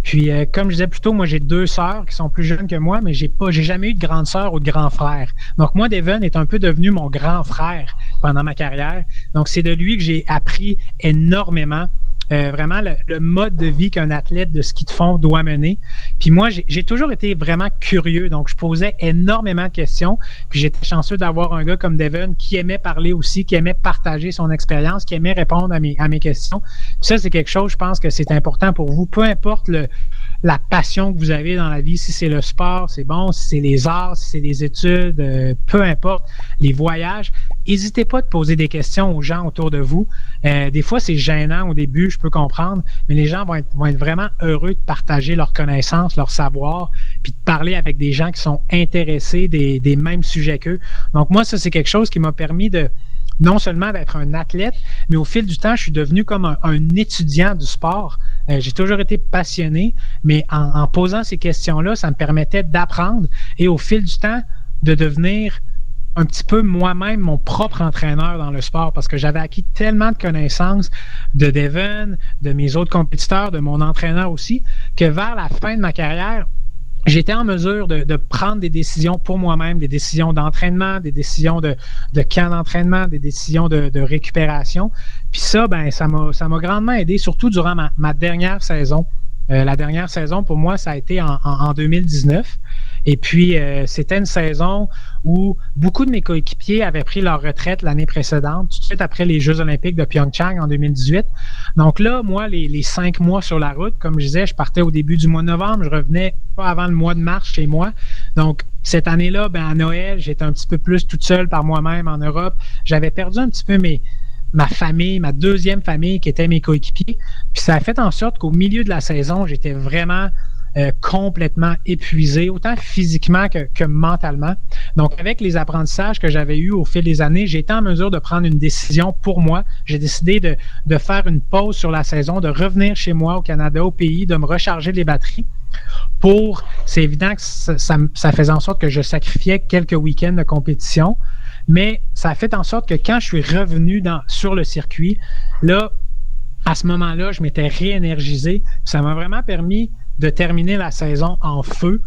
S14: Puis, comme je disais plus tôt, moi, j'ai 2 sœurs qui sont plus jeunes que moi, mais j'ai jamais eu de grande sœur ou de grand frère. Donc, moi, Devin est un peu devenu mon grand frère pendant ma carrière. Donc, c'est de lui que j'ai appris énormément. Vraiment le mode de vie qu'un athlète de ski de fond doit mener. Puis moi, j'ai toujours été vraiment curieux, donc je posais énormément de questions. Puis j'étais chanceux d'avoir un gars comme Devin qui aimait parler aussi, qui aimait partager son expérience, qui aimait répondre à mes questions. Puis ça, c'est quelque chose, je pense que c'est important pour vous. Peu importe la passion que vous avez dans la vie, si c'est le sport, c'est bon, si c'est les arts, si c'est les études, peu importe, les voyages, n'hésitez pas de poser des questions aux gens autour de vous. Des fois, c'est gênant au début, je peux comprendre, mais les gens vont être vraiment heureux de partager leurs connaissances, leur savoir, puis de parler avec des gens qui sont intéressés des mêmes sujets qu'eux. Donc moi, ça, c'est quelque chose qui m'a permis de non seulement d'être un athlète, mais au fil du temps, je suis devenu comme un étudiant du sport. J'ai toujours été passionné, mais en posant ces questions-là, ça me permettait d'apprendre et au fil du temps, de devenir un petit peu moi-même mon propre entraîneur dans le sport parce que j'avais acquis tellement de connaissances de Devin, de mes autres compétiteurs, de mon entraîneur aussi, que vers la fin de ma carrière, j'étais en mesure de prendre des décisions pour moi-même, des décisions d'entraînement, des décisions de camp d'entraînement, des décisions de récupération. Puis ça, ben, ça m'a grandement aidé, surtout durant ma dernière saison. La dernière saison, pour moi, ça a été en 2019. Et puis, c'était une saison où beaucoup de mes coéquipiers avaient pris leur retraite l'année précédente, tout de suite après les Jeux olympiques de Pyeongchang en 2018. Donc là, moi, les 5 mois sur la route, comme je disais, je partais au début du mois de novembre, je revenais pas avant le mois de mars chez moi. Donc, cette année-là, ben, à Noël, j'étais un petit peu plus toute seule par moi-même en Europe. J'avais perdu un petit peu ma famille, ma deuxième famille qui était mes coéquipiers. Puis ça a fait en sorte qu'au milieu de la saison, j'étais vraiment complètement épuisé, autant physiquement que mentalement. Donc, avec les apprentissages que j'avais eus au fil des années, j'ai été en mesure de prendre une décision pour moi. J'ai décidé de faire une pause sur la saison, de revenir chez moi au Canada, au pays, de me recharger les batteries. C'est évident que ça faisait en sorte que je sacrifiais quelques week-ends de compétition, mais ça a fait en sorte que quand je suis revenu sur le circuit, là, à ce moment-là, je m'étais réénergisé. Ça m'a vraiment permis de terminer la saison en feu.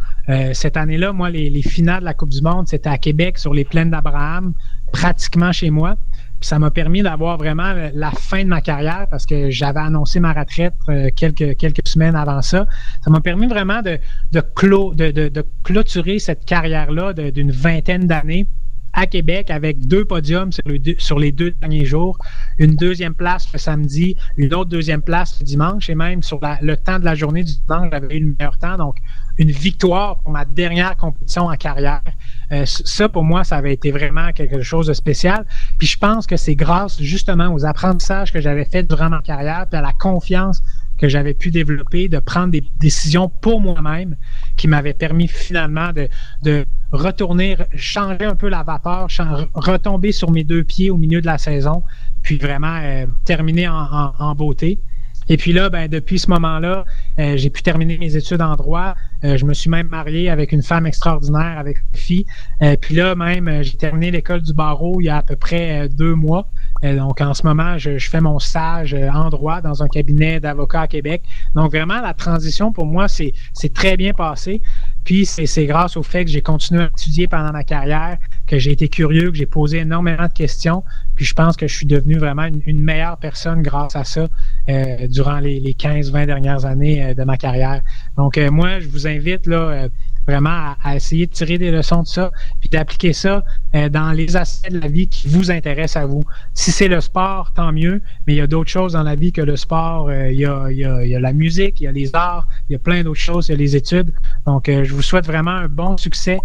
S14: Cette année-là, moi, les finales de la Coupe du Monde, c'était à Québec, sur les plaines d'Abraham, pratiquement chez moi. Puis ça m'a permis d'avoir vraiment la fin de ma carrière parce que j'avais annoncé ma retraite quelques semaines avant ça. Ça m'a permis vraiment de clôturer cette carrière-là d'une vingtaine d'années à Québec avec 2 podiums sur les 2 derniers jours, une 2e place le samedi, une autre 2e place le dimanche et même sur le temps de la journée du dimanche, j'avais eu le meilleur temps, donc une victoire pour ma dernière compétition en carrière. Ça, pour moi, ça avait été vraiment quelque chose de spécial. Puis je pense que c'est grâce justement aux apprentissages que j'avais faits durant ma carrière puis à la confiance que j'avais pu développer, de prendre des décisions pour moi-même qui m'avaient permis finalement de retourner, changer un peu la vapeur, retomber sur mes 2 pieds au milieu de la saison, puis vraiment terminer en beauté. Et puis là, depuis ce moment-là, j'ai pu terminer mes études en droit. Je me suis même marié avec une femme extraordinaire, avec une fille. Puis là, même, j'ai terminé l'école du barreau il y a à peu près 2 mois. Donc, en ce moment, je fais mon stage en droit dans un cabinet d'avocats à Québec. Donc, vraiment, la transition, pour moi, c'est très bien passé. Puis, c'est grâce au fait que j'ai continué à étudier pendant ma carrière, que j'ai été curieux, que j'ai posé énormément de questions. Puis, je pense que je suis devenu vraiment une meilleure personne grâce à ça durant les 15-20 dernières années de ma carrière. Donc, moi, je vous invite là vraiment à essayer de tirer des leçons de ça, puis d'appliquer ça dans les aspects de la vie qui vous intéressent à vous. Si c'est le sport, tant mieux, mais il y a d'autres choses dans la vie que le sport. Il y a la musique, il y a les arts, il y a plein d'autres choses, il y a les études. Donc, je vous souhaite vraiment un bon succès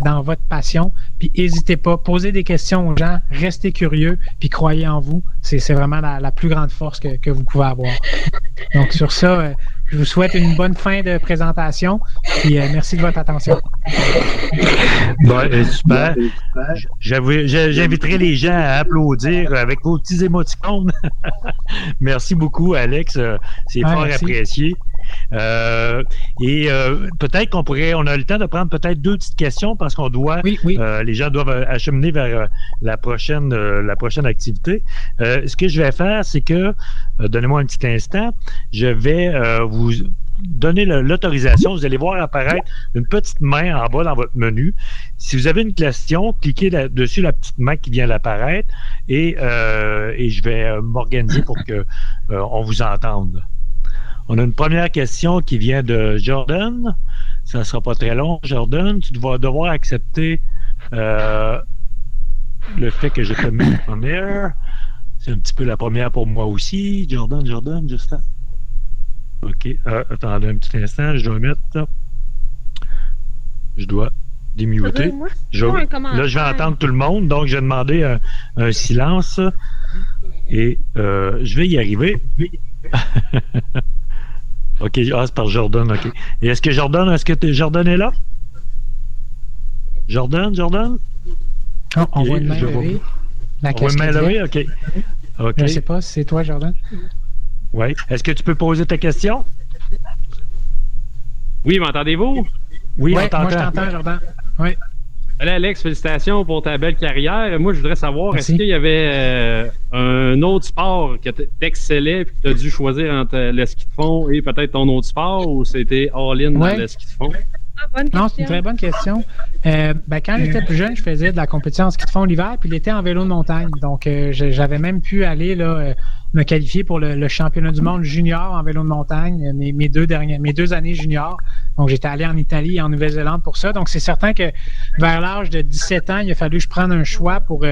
S14: dans votre passion. Puis, n'hésitez pas, posez des questions aux gens, restez curieux, puis croyez en vous. C'est vraiment la plus grande force que vous pouvez avoir. Donc, sur ça, je vous souhaite une bonne fin de présentation, puis merci de votre attention.
S18: Bon, super. J'inviterai les gens à applaudir avec vos petits émoticônes. Merci beaucoup, Alex. C'est fort apprécié. Peut-être on a le temps de prendre peut-être 2 petites questions parce qu'on doit, les gens doivent acheminer vers la prochaine activité. Ce que je vais faire, c'est que, donnez-moi un petit instant, je vais vous donner l'autorisation. Vous allez voir apparaître une petite main en bas dans votre menu. Si vous avez une question, cliquez dessus la petite main qui vient d'apparaître et je vais m'organiser pour que on vous entende. On a une première question qui vient de Jordan. Ça ne sera pas très long. Jordan, tu vas devoir accepter le fait que je te mets en première. C'est un petit peu la première pour moi aussi. Jordan, juste à... OK. Attendez un petit instant. Je dois démuter. Là, je vais entendre tout le monde. Donc, je vais demander un silence. Et je vais y arriver. OK, c'est par Jordan, OK. Et est-ce que Jordan est là? Jordan?
S14: Oh, on voit une main levée.
S18: On voit une main levée, OK.
S14: Je ne sais pas si c'est toi, Jordan.
S18: Oui. Est-ce que tu peux poser ta question?
S19: Oui, m'entendez-vous?
S14: Oui, moi je t'entends, Jordan. Oui.
S19: Allez, Alex, félicitations pour ta belle carrière. Moi, je voudrais savoir, est-ce qu'il y avait un autre sport que tu excellais et que tu as dû choisir entre le ski de fond et peut-être ton autre sport ou c'était all-in dans le ski de fond?
S14: Non, c'est une très bonne question. Quand j'étais plus jeune, je faisais de la compétition en ski de fond l'hiver puis l'été en vélo de montagne. Donc, j'avais même pu aller me qualifier pour le championnat du monde junior en vélo de montagne mes 2 années juniors. Donc, j'étais allé en Italie et en Nouvelle-Zélande pour ça. Donc, c'est certain que vers l'âge de 17 ans, il a fallu que je prenne un choix pour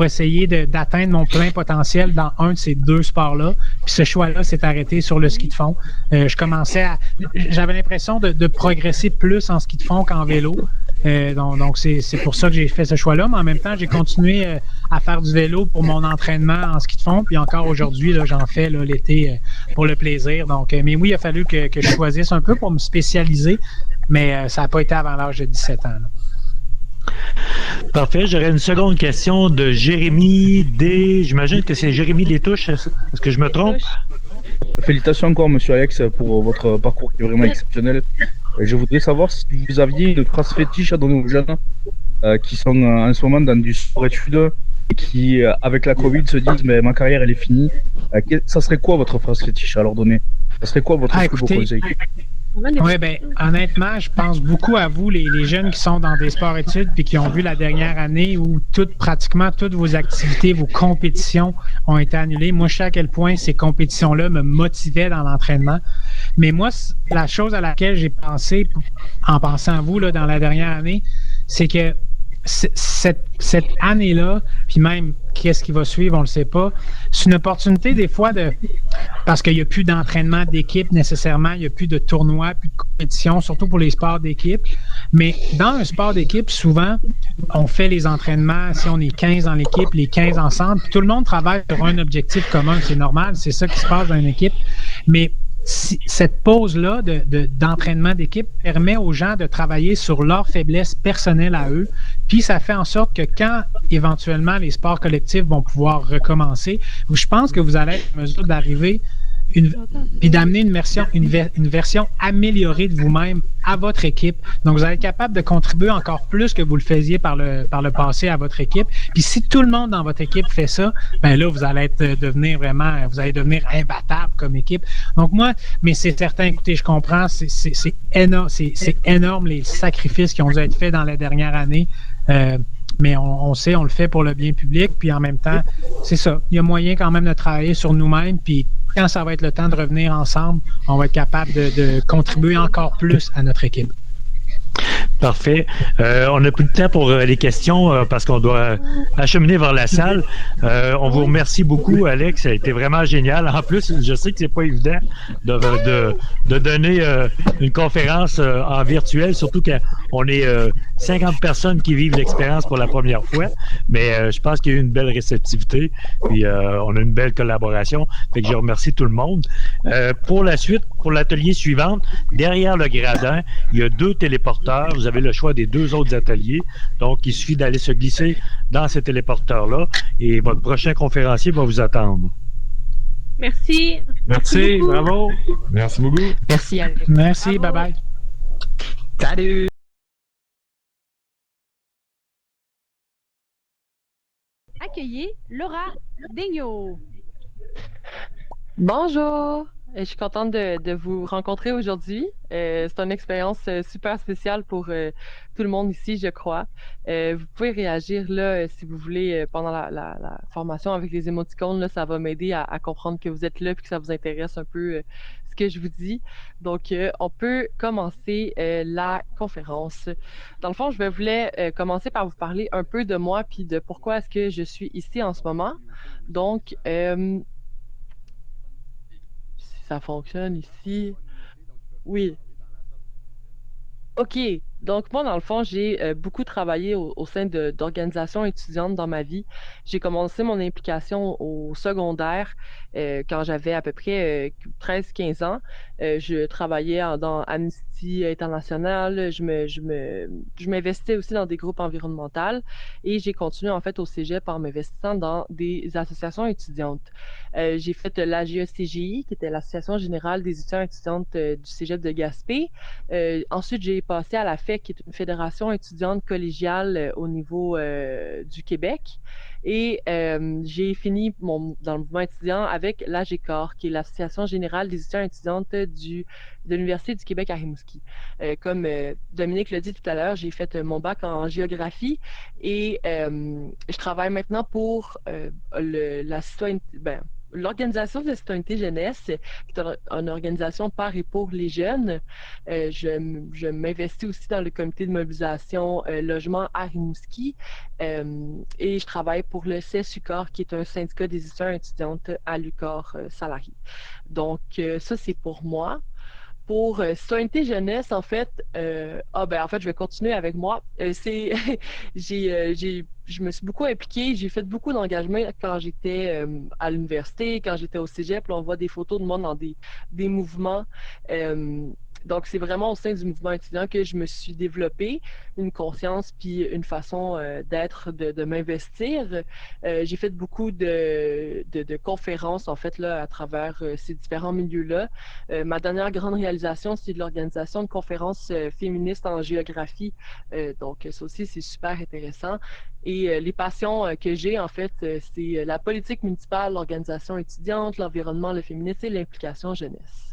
S14: essayer d'atteindre mon plein potentiel dans un de ces 2 sports-là. Puis ce choix-là s'est arrêté sur le ski de fond. J'avais l'impression de progresser plus en ski de fond qu'en vélo. Donc c'est pour ça que j'ai fait ce choix-là. Mais en même temps, j'ai continué à faire du vélo pour mon entraînement en ski de fond. Puis encore aujourd'hui, là, j'en fais l'été pour le plaisir. Donc, mais oui, il a fallu que je choisisse un peu pour me spécialiser. Mais ça n'a pas été avant l'âge de 17 ans. Là.
S18: Parfait. J'aurais une seconde question de Jérémy D. J'imagine que c'est Jérémy Détouche. Est-ce que je me trompe?
S20: Félicitations encore, monsieur Alex, pour votre parcours qui est vraiment exceptionnel. Je voudrais savoir si vous aviez une phrase fétiche à donner aux jeunes qui sont en ce moment dans du sport-études et qui, avec la Covid, se disent mais ma carrière elle est finie. Ça serait quoi votre phrase fétiche à leur donner? Ça serait quoi votre plus beau conseil?
S14: Oui, honnêtement, je pense beaucoup à vous, les jeunes qui sont dans des sports-études puis qui ont vu la dernière année où pratiquement toutes vos activités, vos compétitions ont été annulées. Moi, je sais à quel point ces compétitions-là me motivaient dans l'entraînement. Mais moi, la chose à laquelle j'ai pensé, en pensant à vous là, dans la dernière année, c'est que cette année-là, puis même qu'est-ce qui va suivre, on ne le sait pas, c'est une opportunité des fois parce qu'il n'y a plus d'entraînement d'équipe nécessairement, il n'y a plus de tournois, plus de compétition, surtout pour les sports d'équipe. Mais dans un sport d'équipe, souvent, on fait les entraînements, si on est 15 dans l'équipe, les 15 ensemble, puis tout le monde travaille sur un objectif commun, c'est normal, c'est ça qui se passe dans une équipe. Mais cette pause-là d'entraînement d'équipe permet aux gens de travailler sur leurs faiblesses personnelles à eux, puis ça fait en sorte que quand éventuellement les sports collectifs vont pouvoir recommencer, je pense que vous allez être en mesure d'arriver puis d'amener une version améliorée de vous-même à votre équipe. Donc, vous allez être capable de contribuer encore plus que vous le faisiez par le passé à votre équipe. Puis si tout le monde dans votre équipe fait ça, ben là, vous allez devenir imbattable comme équipe. Donc moi, mais c'est certain, écoutez, je comprends, c'est énorme les sacrifices qui ont dû être faits dans la dernière année. Mais on sait, on le fait pour le bien public, puis en même temps, c'est ça. Il y a moyen quand même de travailler sur nous-mêmes, puis quand ça va être le temps de revenir ensemble, on va être capable de contribuer encore plus à notre équipe.
S18: Parfait. On n'a plus de temps pour les questions parce qu'on doit acheminer vers la salle. On vous remercie beaucoup, Alex. Ça a été vraiment génial. En plus, je sais que c'est pas évident de donner une conférence en virtuel, surtout qu'on est 50 personnes qui vivent l'expérience pour la première fois. Mais je pense qu'il y a eu une belle réceptivité. Puis on a une belle collaboration. Fait que je remercie tout le monde. Pour la suite, pour l'atelier suivant, derrière le gradin, il y a 2 téléporteurs. Vous avez le choix des 2 autres ateliers. Donc, il suffit d'aller se glisser dans ces téléporteurs-là et votre prochain conférencier va vous attendre.
S2: Merci.
S19: Merci, bravo.
S3: Merci beaucoup.
S4: Merci, Alex.
S14: Merci, bye-bye.
S4: Salut.
S6: Accueillez Laura Daigneault.
S21: Bonjour! Je suis contente de vous rencontrer aujourd'hui. C'est une expérience super spéciale pour tout le monde ici, je crois. Vous pouvez réagir là si vous voulez pendant la formation avec les émoticônes. Là, ça va m'aider à comprendre que vous êtes là et que ça vous intéresse un peu ce que je vous dis. Donc, on peut commencer la conférence. Dans le fond, je voulais commencer par vous parler un peu de moi puis de pourquoi est-ce que je suis ici en ce moment. Donc, ça fonctionne ici. Oui. OK. Donc, moi, dans le fond, j'ai beaucoup travaillé au sein d'organisations étudiantes dans ma vie. J'ai commencé mon implication au secondaire quand j'avais à peu près 13-15 ans. Je travaillais dans Amnesty International. Je m'investissais aussi dans des groupes environnementaux et j'ai continué en fait au cégep en m'investissant dans des associations étudiantes. J'ai fait l'AGECGI, qui était l'Association générale des étudiants et étudiantes du cégep de Gaspé. Ensuite, j'ai passé à la FEC, qui est une fédération étudiante collégiale au niveau du Québec. Et j'ai fini dans le mouvement étudiant avec l'AGECOR, qui est l'Association générale des étudiants et étudiantes de l'Université du Québec à Rimouski. Comme Dominique l'a dit tout à l'heure, j'ai fait mon bac en géographie et je travaille maintenant pour la citoyenneté. L'Organisation de la citoyenneté jeunesse, qui est une organisation par et pour les jeunes. Je m'investis aussi dans le comité de mobilisation logement à Rimouski et je travaille pour le CSUCOR, qui est un syndicat des étudiants et étudiantes à l'UQOR salarié. Donc, ça, c'est pour moi. Pour citoyenneté jeunesse, en fait, en fait, je vais continuer avec moi. Je me suis beaucoup impliquée, j'ai fait beaucoup d'engagement quand j'étais à l'université, quand j'étais au cégep. Là, on voit des photos de moi dans des mouvements. Donc, c'est vraiment au sein du mouvement étudiant que je me suis développée une conscience puis une façon d'être, de m'investir. J'ai fait beaucoup de conférences, en fait, là, à travers ces différents milieux-là. Ma dernière grande réalisation, c'est de l'organisation de conférences féministes en géographie. Donc, ça aussi, c'est super intéressant. Et les passions que j'ai, en fait, c'est la politique municipale, l'organisation étudiante, l'environnement, le féminisme et l'implication jeunesse.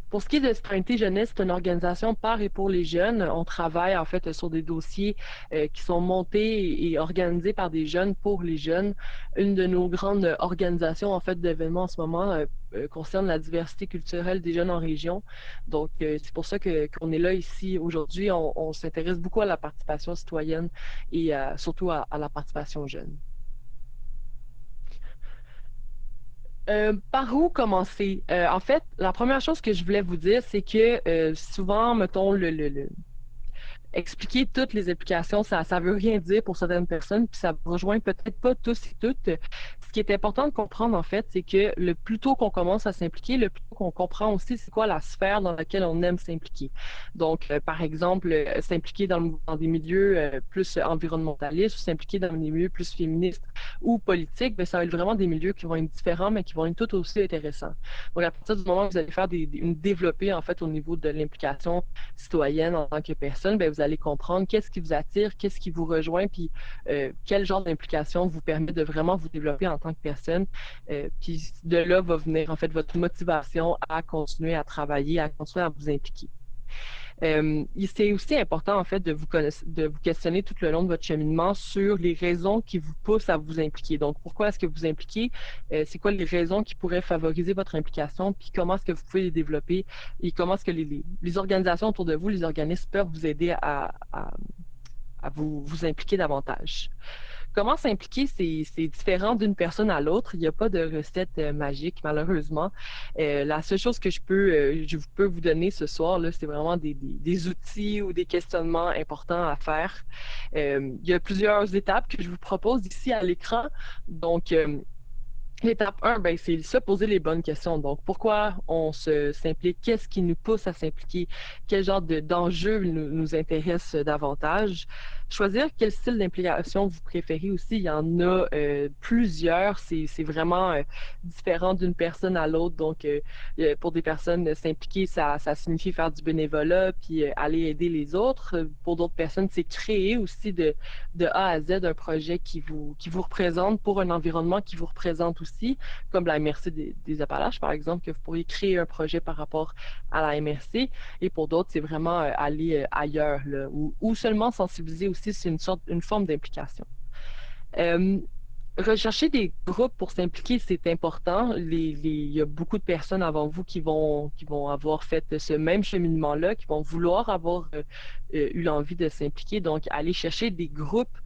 S21: Pour ce qui est de Citoyenneté Jeunesse, c'est une organisation par et pour les jeunes. On travaille en fait sur des dossiers qui sont montés et organisés par des jeunes pour les jeunes. Une de nos grandes organisations en fait d'événements en ce moment concerne la diversité culturelle des jeunes en région. Donc c'est pour ça qu'on est là ici aujourd'hui. On s'intéresse beaucoup à la participation citoyenne et surtout à la participation jeune. Par où commencer? En fait, la première chose que je voulais vous dire, c'est que souvent, mettons, expliquer toutes les implications, ça veut rien dire pour certaines personnes, puis ça rejoint peut-être pas tous et toutes. Ce qui est important de comprendre, en fait, c'est que le plus tôt qu'on commence à s'impliquer, le plus tôt qu'on comprend aussi c'est quoi la sphère dans laquelle on aime s'impliquer. Donc, par exemple, s'impliquer dans des milieux plus environnementalistes ou s'impliquer dans des milieux plus féministes ou politiques, bien, ça va être vraiment des milieux qui vont être différents, mais qui vont être tout aussi intéressants. Donc, à partir du moment où vous allez faire une développer, en fait, au niveau de l'implication citoyenne en tant que personne, bien, vous allez comprendre qu'est-ce qui vous attire, qu'est-ce qui vous rejoint, puis quel genre d'implication vous permet de vraiment vous développer en tant que personne. Puis de là va venir en fait votre motivation à continuer à travailler, à continuer à vous impliquer. C'est aussi important en fait de vous questionner tout le long de votre cheminement sur les raisons qui vous poussent à vous impliquer. Donc, pourquoi est-ce que vous impliquez? C'est quoi les raisons qui pourraient favoriser votre implication? Puis comment est-ce que vous pouvez les développer? Et comment est-ce que les organisations autour de vous, les organismes peuvent vous aider à vous impliquer davantage? Comment s'impliquer, c'est différent d'une personne à l'autre. Il n'y a pas de recette magique, malheureusement. La seule chose que je peux vous donner ce soir, là, c'est vraiment des outils ou des questionnements importants à faire. Il y a plusieurs étapes que je vous propose ici à l'écran. Donc, l'étape 1, ben, c'est se poser les bonnes questions. Donc, pourquoi on s'implique? Qu'est-ce qui nous pousse à s'impliquer? Quel genre d'enjeux nous intéresse davantage? Choisir quel style d'implication vous préférez aussi. Il y en a plusieurs. C'est vraiment différent d'une personne à l'autre. Donc, pour des personnes, s'impliquer, ça signifie faire du bénévolat puis aller aider les autres. Pour d'autres personnes, c'est créer aussi de A à Z un projet qui vous représente pour un environnement qui vous représente aussi, comme la MRC des Appalaches, par exemple, que vous pourriez créer un projet par rapport à la MRC. Et pour d'autres, c'est vraiment aller ailleurs, là, ou seulement sensibiliser aussi, c'est une forme d'implication. Rechercher des groupes pour s'impliquer, c'est important. Il y a beaucoup de personnes avant vous qui vont avoir fait ce même cheminement-là, qui vont vouloir avoir eu l'envie de s'impliquer. Donc, aller chercher des groupes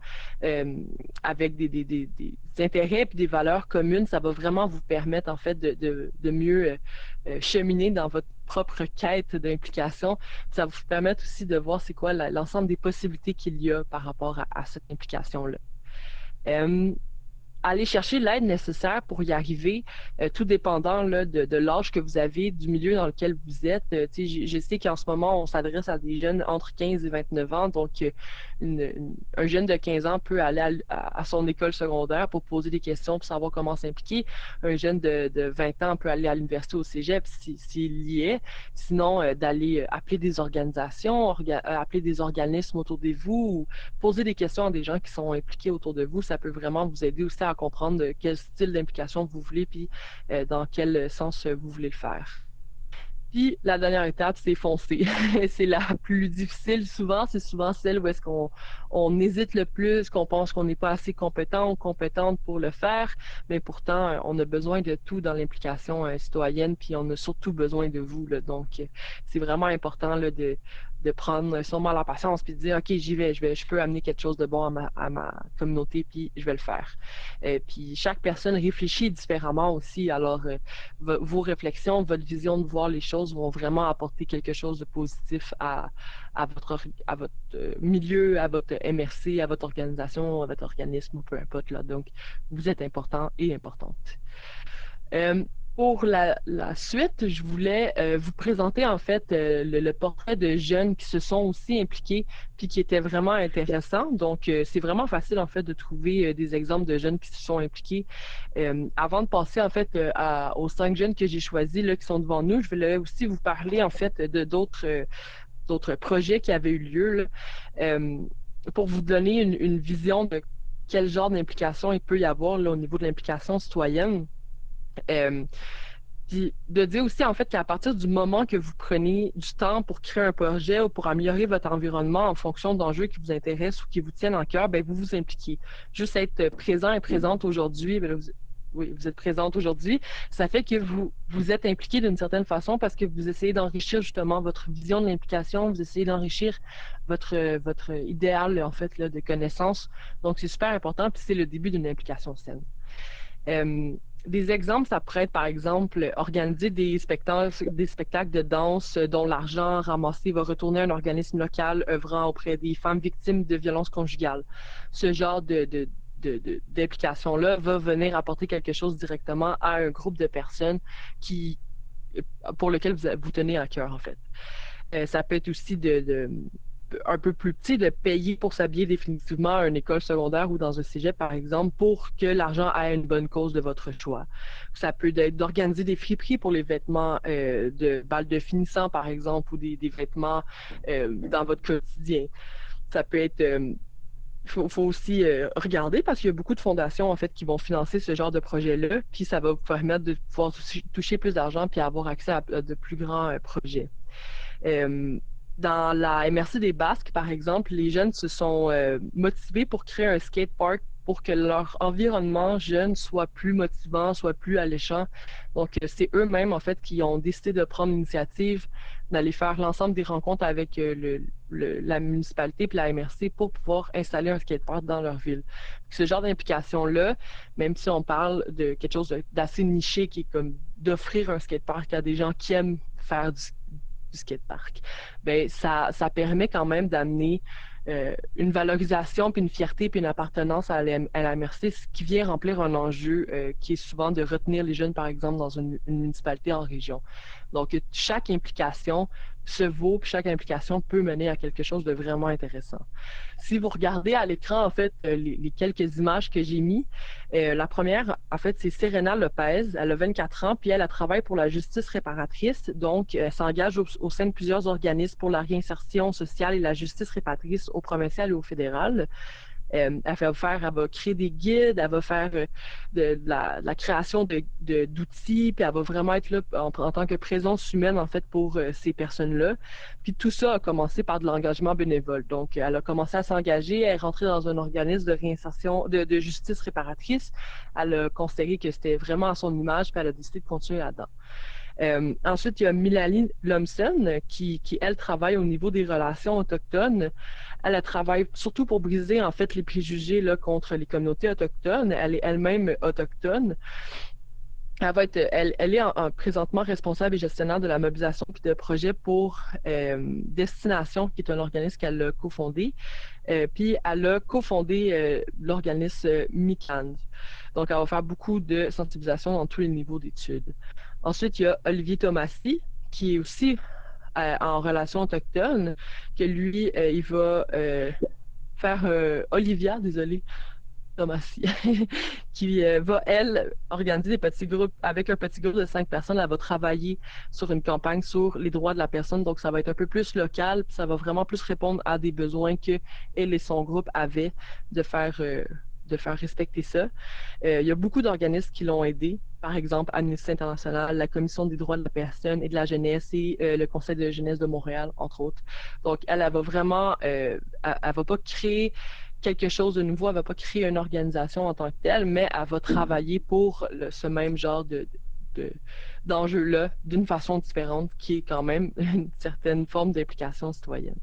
S21: avec des intérêts et des valeurs communes, ça va vraiment vous permettre, en fait, de mieux cheminer dans votre propre quête d'implication. Ça va vous permettre aussi de voir c'est quoi l'ensemble des possibilités qu'il y a par rapport à cette implication-là. Aller chercher l'aide nécessaire pour y arriver, tout dépendant là, de l'âge que vous avez, du milieu dans lequel vous êtes. Je sais qu'en ce moment, on s'adresse à des jeunes entre 15 et 29 ans, donc un jeune de 15 ans peut aller à son école secondaire pour poser des questions, pour savoir comment s'impliquer. Un jeune de 20 ans peut aller à l'université au cégep s'il y est. Sinon, d'aller appeler des organisations, appeler des organismes autour de vous, ou poser des questions à des gens qui sont impliqués autour de vous, ça peut vraiment vous aider aussi à comprendre quel style d'implication vous voulez puis dans quel sens vous voulez le faire. Puis la dernière étape, c'est foncer. C'est la plus difficile souvent. C'est souvent celle où est-ce qu'on hésite le plus, qu'on pense qu'on n'est pas assez compétent ou compétente pour le faire. Mais pourtant, on a besoin de tout dans l'implication citoyenne, puis on a surtout besoin de vous, là. Donc, c'est vraiment important là, de prendre sûrement la patience puis de dire OK, j'y vais, je peux amener quelque chose de bon à ma communauté puis je vais le faire. Puis chaque personne réfléchit différemment aussi, alors vos réflexions, votre vision de voir les choses vont vraiment apporter quelque chose de positif à votre milieu, à votre MRC, à votre organisation, à votre organisme, peu importe là. Donc vous êtes important et importante. Pour la suite, je voulais vous présenter en fait le portrait de jeunes qui se sont aussi impliqués puis qui étaient vraiment intéressants. Donc, c'est vraiment facile en fait de trouver des exemples de jeunes qui se sont impliqués. Avant de passer en fait aux 5 jeunes que j'ai choisis là qui sont devant nous, je voulais aussi vous parler en fait de d'autres projets qui avaient eu lieu là, pour vous donner une vision de quel genre d'implication il peut y avoir là, au niveau de l'implication citoyenne. Puis de dire aussi en fait qu'à partir du moment que vous prenez du temps pour créer un projet ou pour améliorer votre environnement en fonction d'enjeux qui vous intéressent ou qui vous tiennent à cœur, ben vous vous impliquez. Juste être présent et présente aujourd'hui, ben vous êtes présente aujourd'hui, ça fait que vous êtes impliqué d'une certaine façon parce que vous essayez d'enrichir justement votre vision de l'implication, vous essayez d'enrichir votre idéal en fait là, de connaissances. Donc c'est super important puis c'est le début d'une implication saine. Des exemples, ça pourrait être, par exemple, organiser des spectacles de danse dont l'argent ramassé va retourner à un organisme local œuvrant auprès des femmes victimes de violences conjugales. Ce genre d'implication-là va venir apporter quelque chose directement à un groupe de personnes pour lequel vous tenez à cœur, en fait. Ça peut être aussi un peu plus petit, de payer pour s'habiller définitivement à une école secondaire ou dans un cégep, par exemple, pour que l'argent aille à une bonne cause de votre choix. Ça peut être d'organiser des friperies pour les vêtements de bal de finissant, par exemple, ou des vêtements dans votre quotidien. Ça peut être... faut aussi regarder parce qu'il y a beaucoup de fondations en fait qui vont financer ce genre de projet-là, puis ça va vous permettre de pouvoir toucher plus d'argent puis avoir accès à de plus grands projets. Dans la MRC des Basques, par exemple, les jeunes se sont motivés pour créer un skatepark pour que leur environnement jeune soit plus motivant, soit plus alléchant. Donc, c'est eux-mêmes, en fait, qui ont décidé de prendre l'initiative d'aller faire l'ensemble des rencontres avec la municipalité puis la MRC pour pouvoir installer un skatepark dans leur ville. Ce genre d'implication-là, même si on parle de quelque chose d'assez niché, qui est comme d'offrir un skatepark à des gens qui aiment faire du skatepark, ben ça permet quand même d'amener une valorisation, puis une fierté, puis une appartenance à la MRC, ce qui vient remplir un enjeu qui est souvent de retenir les jeunes, par exemple, dans une municipalité en région. Donc, chaque implication se vaut, puis chaque implication peut mener à quelque chose de vraiment intéressant. Si vous regardez à l'écran, en fait, les quelques images que j'ai mis, la première, en fait, c'est Serena Lopez. Elle a 24 ans, puis elle travaille pour la justice réparatrice. Donc, elle s'engage au sein de plusieurs organismes pour la réinsertion sociale et la justice réparatrice au provincial et au fédéral. Elle va créer des guides, elle va faire de la création d'outils, puis elle va vraiment être là en tant que présence humaine, en fait, pour ces personnes-là. Puis tout ça a commencé par de l'engagement bénévole. Donc, elle a commencé à s'engager, elle est rentrée dans un organisme de réinsertion, de justice réparatrice. Elle a considéré que c'était vraiment à son image, puis elle a décidé de continuer là-dedans. Ensuite, il y a Milali Lomsen qui, elle, travaille au niveau des relations autochtones. Elle travaille surtout pour briser, en fait, les préjugés là, contre les communautés autochtones. Elle est elle-même autochtone. Elle est présentement responsable et gestionnaire de la mobilisation puis de projets pour Destination, qui est un organisme qu'elle a cofondé. Puis elle a cofondé l'organisme MICAN. Donc, elle va faire beaucoup de sensibilisation dans tous les niveaux d'études. Ensuite, il y a Olivier Thomasy, qui est aussi en relation autochtone, que lui, il va faire Olivia, désolé, Thomasy, qui va, elle, organiser des petits groupes. Avec un petit groupe de 5 personnes, elle va travailler sur une campagne sur les droits de la personne. Donc, ça va être un peu plus local, puis ça va vraiment plus répondre à des besoins que elle et son groupe avaient de faire respecter ça. Il y a beaucoup d'organismes qui l'ont aidé. Par exemple, Amnesty International, la Commission des droits de la personne et de la jeunesse et le Conseil de jeunesse de Montréal, entre autres. Donc, elle va vraiment, elle va pas créer quelque chose de nouveau, elle va pas créer une organisation en tant que telle, mais elle va travailler pour ce même genre d'enjeu-là d'une façon différente, qui est quand même une certaine forme d'implication citoyenne.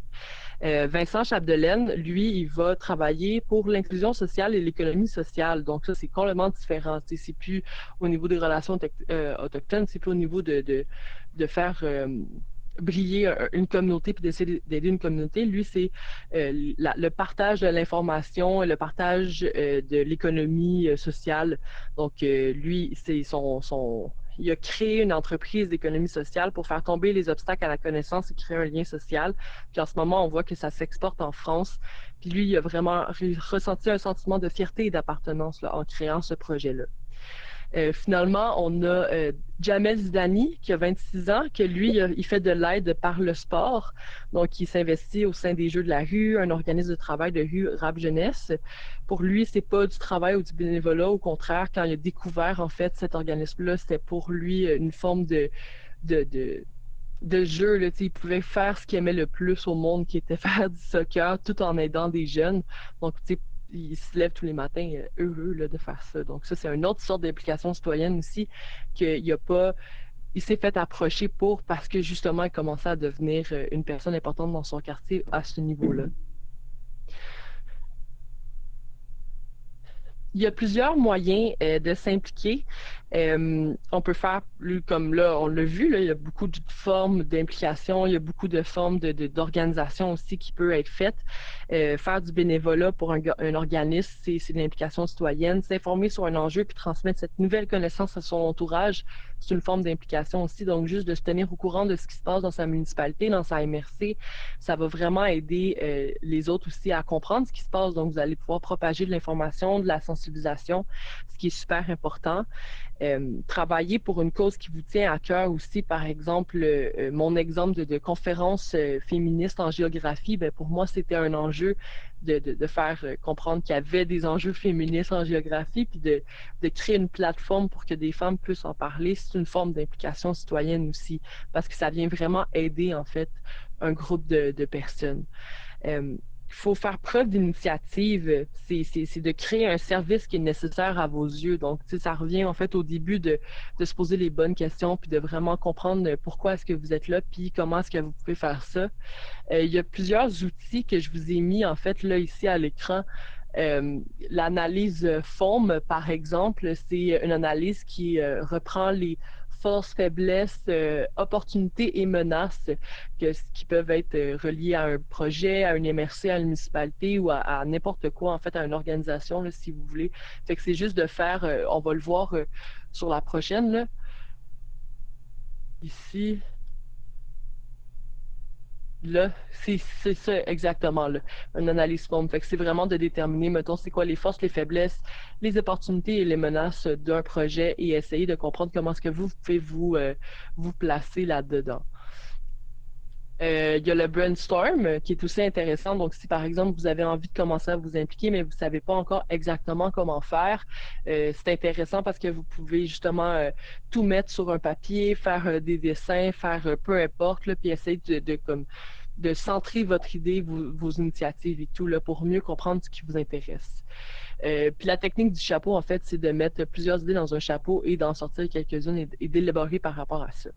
S21: Vincent Chapdelaine, lui, il va travailler pour l'inclusion sociale et l'économie sociale. Donc ça, c'est complètement différent. C'est plus au niveau des relations autochtones, c'est plus au niveau de faire briller une communauté puis d'essayer d'aider une communauté. Lui, c'est le partage de l'information, le partage de l'économie sociale. Donc lui, c'est il a créé une entreprise d'économie sociale pour faire tomber les obstacles à la connaissance et créer un lien social. Puis en ce moment, on voit que ça s'exporte en France. Puis lui, il a vraiment ressenti un sentiment de fierté et d'appartenance là, en créant ce projet-là. Finalement, on a Jamel Zidani, qui a 26 ans, que lui, il fait de l'aide par le sport. Donc, il s'investit au sein des Jeux de la rue, un organisme de travail de rue Rap Jeunesse. Pour lui, c'est pas du travail ou du bénévolat. Au contraire, quand il a découvert, en fait, cet organisme-là, c'était pour lui une forme de jeu. Là, il pouvait faire ce qu'il aimait le plus au monde, qui était faire du soccer, tout en aidant des jeunes. Donc, tu sais, il se lève tous les matins heureux là, de faire ça. Donc ça, c'est une autre sorte d'implication citoyenne aussi il s'est fait approcher parce que justement, il commençait à devenir une personne importante dans son quartier à ce niveau-là. Il y a plusieurs moyens de s'impliquer. On peut faire, comme là, on l'a vu, là, il y a beaucoup de formes d'implication, il y a beaucoup de formes d'organisation aussi qui peut être faites. Faire du bénévolat pour un organisme, c'est de l'implication citoyenne. S'informer sur un enjeu puis transmettre cette nouvelle connaissance à son entourage, c'est une forme d'implication aussi. Donc, juste de se tenir au courant de ce qui se passe dans sa municipalité, dans sa MRC, ça va vraiment aider les autres aussi à comprendre ce qui se passe. Donc, vous allez pouvoir propager de l'information, de la sensibilisation, ce qui est super important. Travailler pour une cause qui vous tient à cœur aussi, par exemple, mon exemple de conférence féministe en géographie, ben pour moi, c'était un enjeu de faire comprendre qu'il y avait des enjeux féministes en géographie, puis de créer une plateforme pour que des femmes puissent en parler. C'est une forme d'implication citoyenne aussi, parce que ça vient vraiment aider, en fait, un groupe de personnes. Il faut faire preuve d'initiative, c'est de créer un service qui est nécessaire à vos yeux. Donc, ça revient en fait au début de se poser les bonnes questions, puis de vraiment comprendre pourquoi est-ce que vous êtes là, puis comment est-ce que vous pouvez faire ça. Il y a plusieurs outils que je vous ai mis en fait là ici à l'écran. L'analyse FOAM, par exemple, c'est une analyse qui reprend les forces, faiblesses, opportunités et menaces qui peuvent être reliées à un projet, à une MRC, à une municipalité ou à n'importe quoi, en fait, à une organisation, là, si vous voulez. Fait que c'est juste de faire, on va le voir sur la prochaine, là. Ici. Là, c'est ça exactement, là, une analyse FOAM. Fait que c'est vraiment de déterminer, mettons, c'est quoi les forces, les faiblesses, les opportunités et les menaces d'un projet et essayer de comprendre comment est-ce que vous pouvez vous placer là-dedans. Il y a le brainstorm qui est aussi intéressant. Donc, si par exemple, vous avez envie de commencer à vous impliquer, mais vous ne savez pas encore exactement comment faire, c'est intéressant parce que vous pouvez justement tout mettre sur un papier, faire des dessins, faire peu importe, là, puis essayer de centrer votre idée, vos initiatives et tout, là, pour mieux comprendre ce qui vous intéresse. Puis la technique du chapeau, en fait, c'est de mettre plusieurs idées dans un chapeau et d'en sortir quelques-unes et d'élaborer par rapport à ça.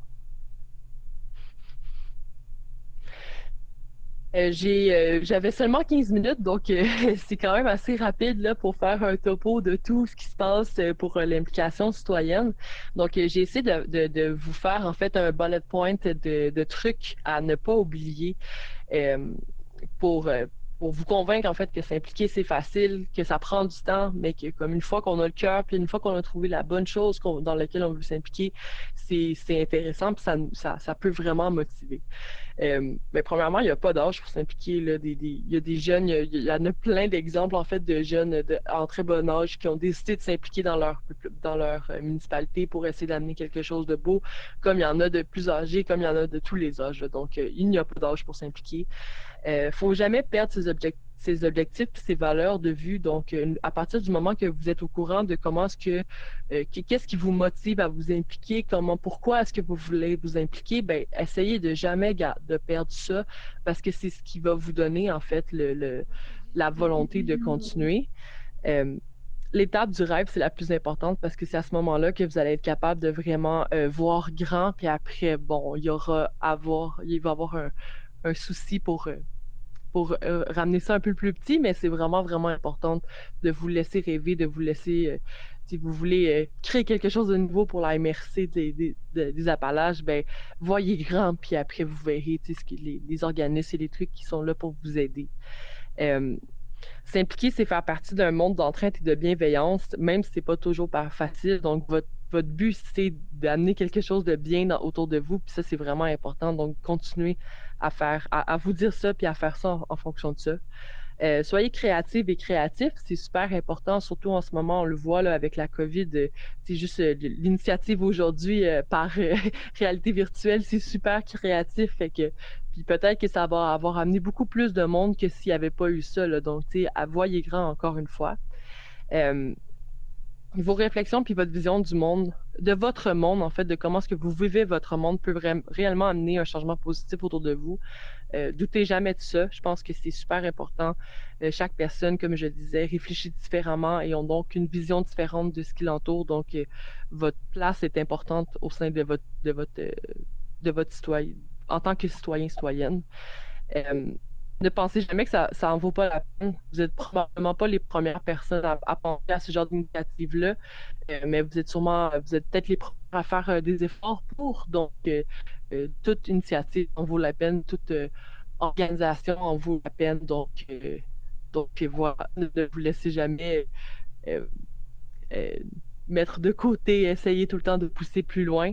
S21: J'avais seulement 15 minutes, donc c'est quand même assez rapide là, pour faire un topo de tout ce qui se passe pour l'implication citoyenne. Donc, j'ai essayé de vous faire en fait un bullet point de trucs à ne pas oublier pour vous convaincre en fait que s'impliquer c'est facile, que ça prend du temps, mais que comme une fois qu'on a le cœur, puis une fois qu'on a trouvé la bonne chose dans laquelle on veut s'impliquer, c'est intéressant, puis ça peut vraiment motiver. Mais premièrement, il n'y a pas d'âge pour s'impliquer. Il y a des jeunes, il y en a plein d'exemples en fait de jeunes en très bon âge qui ont décidé de s'impliquer dans leur municipalité pour essayer d'amener quelque chose de beau, comme il y en a de plus âgés, comme il y en a de tous les âges. Là. Donc, il n'y a pas d'âge pour s'impliquer. Faut jamais perdre ses objectifs et ses valeurs de vue. Donc, à partir du moment que vous êtes au courant de comment est-ce que qu'est-ce qui vous motive à vous impliquer, pourquoi est-ce que vous voulez vous impliquer, ben essayez de jamais de perdre ça parce que c'est ce qui va vous donner en fait la volonté de continuer. L'étape du rêve, c'est la plus importante parce que c'est à ce moment-là que vous allez être capable de vraiment voir grand, puis après, bon, il va y avoir un souci pour ramener ça un peu plus petit, mais c'est vraiment, vraiment important de vous laisser rêver, de vous laisser, si vous voulez créer quelque chose de nouveau pour la MRC des Appalaches, ben voyez grand, puis après vous verrez les organismes et les trucs qui sont là pour vous aider. S'impliquer, c'est faire partie d'un monde d'entraide et de bienveillance, même si c'est pas toujours facile. Donc, votre but, c'est d'amener quelque chose de bien autour de vous, puis ça, c'est vraiment important. Donc, continuez à vous dire ça, puis à faire ça en fonction de ça. Soyez créatifs et créatifs, c'est super important, surtout en ce moment, on le voit là, avec la COVID, c'est juste l'initiative aujourd'hui par réalité virtuelle, c'est super créatif, fait que puis peut-être que ça va avoir amené beaucoup plus de monde que s'il n'y avait pas eu ça, là. Donc, tu sais, voyez grand encore une fois. Vos réflexions puis votre vision du monde, de votre monde, en fait, de comment est-ce que vous vivez votre monde peut réellement amener un changement positif autour de vous. Doutez jamais de ça. Je pense que c'est super important. Chaque personne, comme je disais, réfléchit différemment et ont donc une vision différente de ce qui l'entoure. Donc, votre place est importante au sein de votre citoyen, en tant que citoyen, citoyenne. ne pensez jamais que ça en vaut pas la peine. Vous n'êtes probablement pas les premières personnes à penser à ce genre d'initiative-là, mais vous êtes peut-être les premières à faire des efforts pour. Donc, toute initiative en vaut la peine, toute organisation en vaut la peine. Donc voilà, ne vous laissez jamais mettre de côté, essayer tout le temps de pousser plus loin.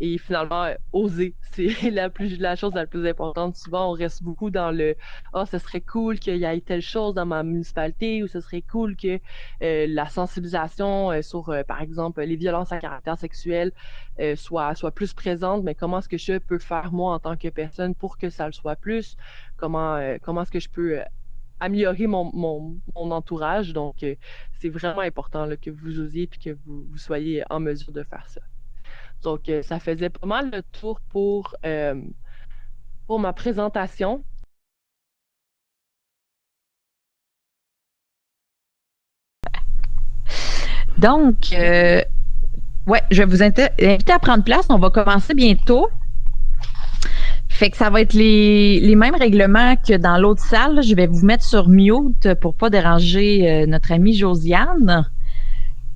S21: Et finalement, oser, c'est la chose la plus importante. Souvent, on reste beaucoup dans le « Ah, ce serait cool qu'il y ait telle chose dans ma municipalité » ou « Ce serait cool que la sensibilisation sur, par exemple, les violences à caractère sexuel soit plus présente. » Mais comment est-ce que je peux faire, moi, en tant que personne, pour que ça le soit plus? Comment est-ce que je peux améliorer mon entourage? Donc, c'est vraiment important là, que vous osiez et que vous soyez en mesure de faire ça. Donc, ça faisait pas mal le tour pour ma présentation.
S5: Donc, ouais, je vais vous inviter à prendre place. On va commencer bientôt. Fait que ça va être les mêmes règlements que dans l'autre salle. Je vais vous mettre sur mute pour pas déranger notre amie Josiane.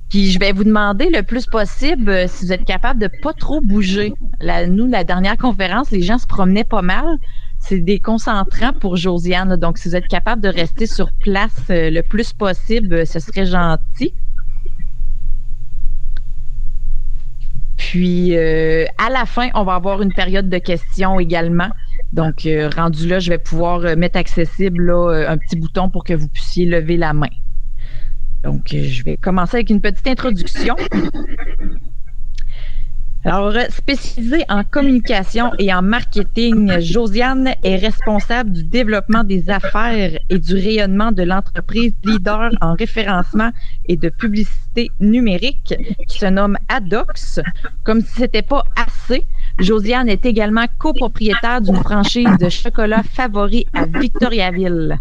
S5: Puis je vais vous demander le plus possible si vous êtes capable de pas trop bouger. Nous, la dernière conférence, les gens se promenaient pas mal. C'est déconcentrant pour Josiane. Donc, si vous êtes capable de rester sur place le plus possible, ce serait gentil. Puis, à la fin, on va avoir une période de questions également. Donc, rendu là, je vais pouvoir mettre accessible là, un petit bouton pour que vous puissiez lever la main. Donc, je vais commencer avec une petite introduction. Alors, spécialisée en communication et en marketing, Josiane est responsable du développement des affaires et du rayonnement de l'entreprise leader en référencement et de publicité numérique qui se nomme Adox. Comme si c'était pas assez, Josiane est également copropriétaire d'une franchise de chocolat favori à Victoriaville.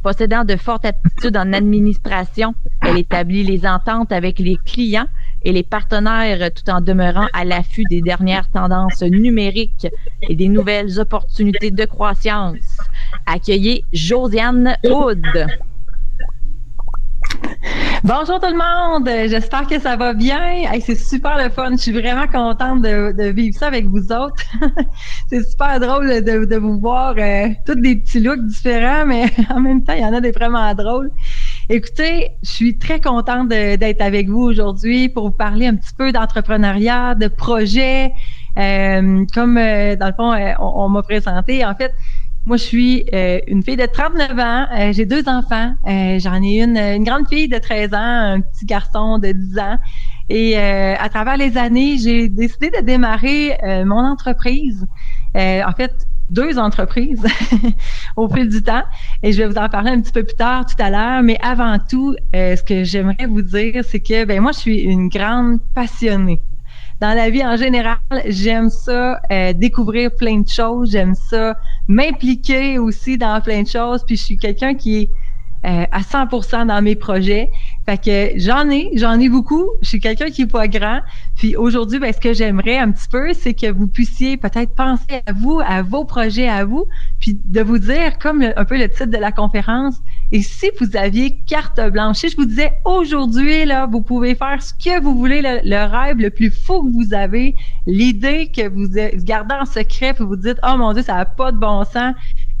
S5: Possédant de fortes aptitudes en administration, elle établit les ententes avec les clients et les partenaires tout en demeurant à l'affût des dernières tendances numériques et des nouvelles opportunités de croissance. Accueillez Josiane Hood.
S22: Bonjour tout le monde, j'espère que ça va bien. Hey, c'est super le fun, je suis vraiment contente de vivre ça avec vous autres. C'est super drôle de vous voir, tous des petits looks différents, mais en même temps, il y en a des vraiment drôles. Écoutez, je suis très contente d'être avec vous aujourd'hui pour vous parler un petit peu d'entrepreneuriat, de projets. Comme dans le fond, on m'a présenté, en fait, moi, je suis une fille de 39 ans. J'ai 2 enfants. J'en ai une grande fille de 13 ans, un petit garçon de 10 ans. Et à travers les années, j'ai décidé de démarrer mon entreprise. En fait, 2 entreprises au fil du temps. Et je vais vous en parler un petit peu plus tard, tout à l'heure. Mais avant tout, ce que j'aimerais vous dire, c'est que moi, je suis une grande passionnée. Dans la vie en général, j'aime ça découvrir plein de choses, j'aime ça m'impliquer aussi dans plein de choses, puis je suis quelqu'un qui est à 100% dans mes projets. Fait que j'en ai beaucoup. Je suis quelqu'un qui est pas grand. Puis aujourd'hui, ce que j'aimerais un petit peu, c'est que vous puissiez peut-être penser à vous, à vos projets à vous, puis de vous dire, comme un peu le titre de la conférence, et si vous aviez carte blanche, si je vous disais aujourd'hui, là, vous pouvez faire ce que vous voulez, le rêve le plus fou que vous avez, l'idée que vous gardez en secret, puis vous dites, oh mon Dieu, ça n'a pas de bon sens,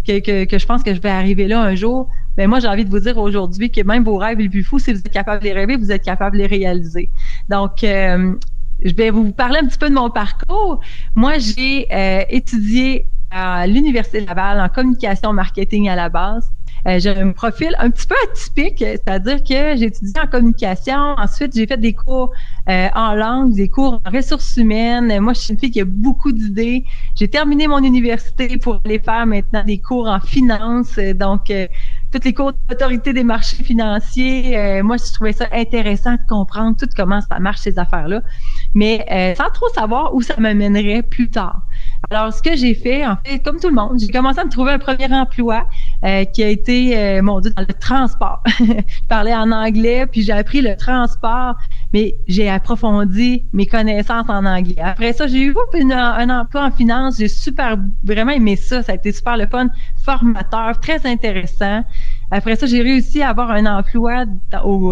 S22: que je pense que je vais arriver là un jour. Ben moi, j'ai envie de vous dire aujourd'hui que même vos rêves les plus fous, si vous êtes capable de les rêver, vous êtes capable de les réaliser. Donc, je vais vous parler un petit peu de mon parcours. Moi, j'ai étudié à l'Université de Laval en communication marketing à la base. J'ai un profil un petit peu atypique, c'est-à-dire que j'ai étudié en communication. Ensuite, j'ai fait des cours en langue, des cours en ressources humaines. Moi, je suis une fille qui a beaucoup d'idées. J'ai terminé mon université pour aller faire maintenant des cours en finance. Donc, tous les cours d'autorité des marchés financiers. Moi, je trouvais ça intéressant de comprendre tout comment ça marche, ces affaires-là. Mais sans trop savoir où ça me mènerait plus tard. Alors, ce que j'ai fait, en fait, comme tout le monde, j'ai commencé à me trouver un premier emploi qui a été, dans le transport. Je parlais en anglais, puis j'ai appris le transport, mais j'ai approfondi mes connaissances en anglais. Après ça, j'ai eu un emploi en finance. J'ai vraiment aimé ça. Ça a été super le fun, formateur, très intéressant. Après ça, j'ai réussi à avoir un emploi on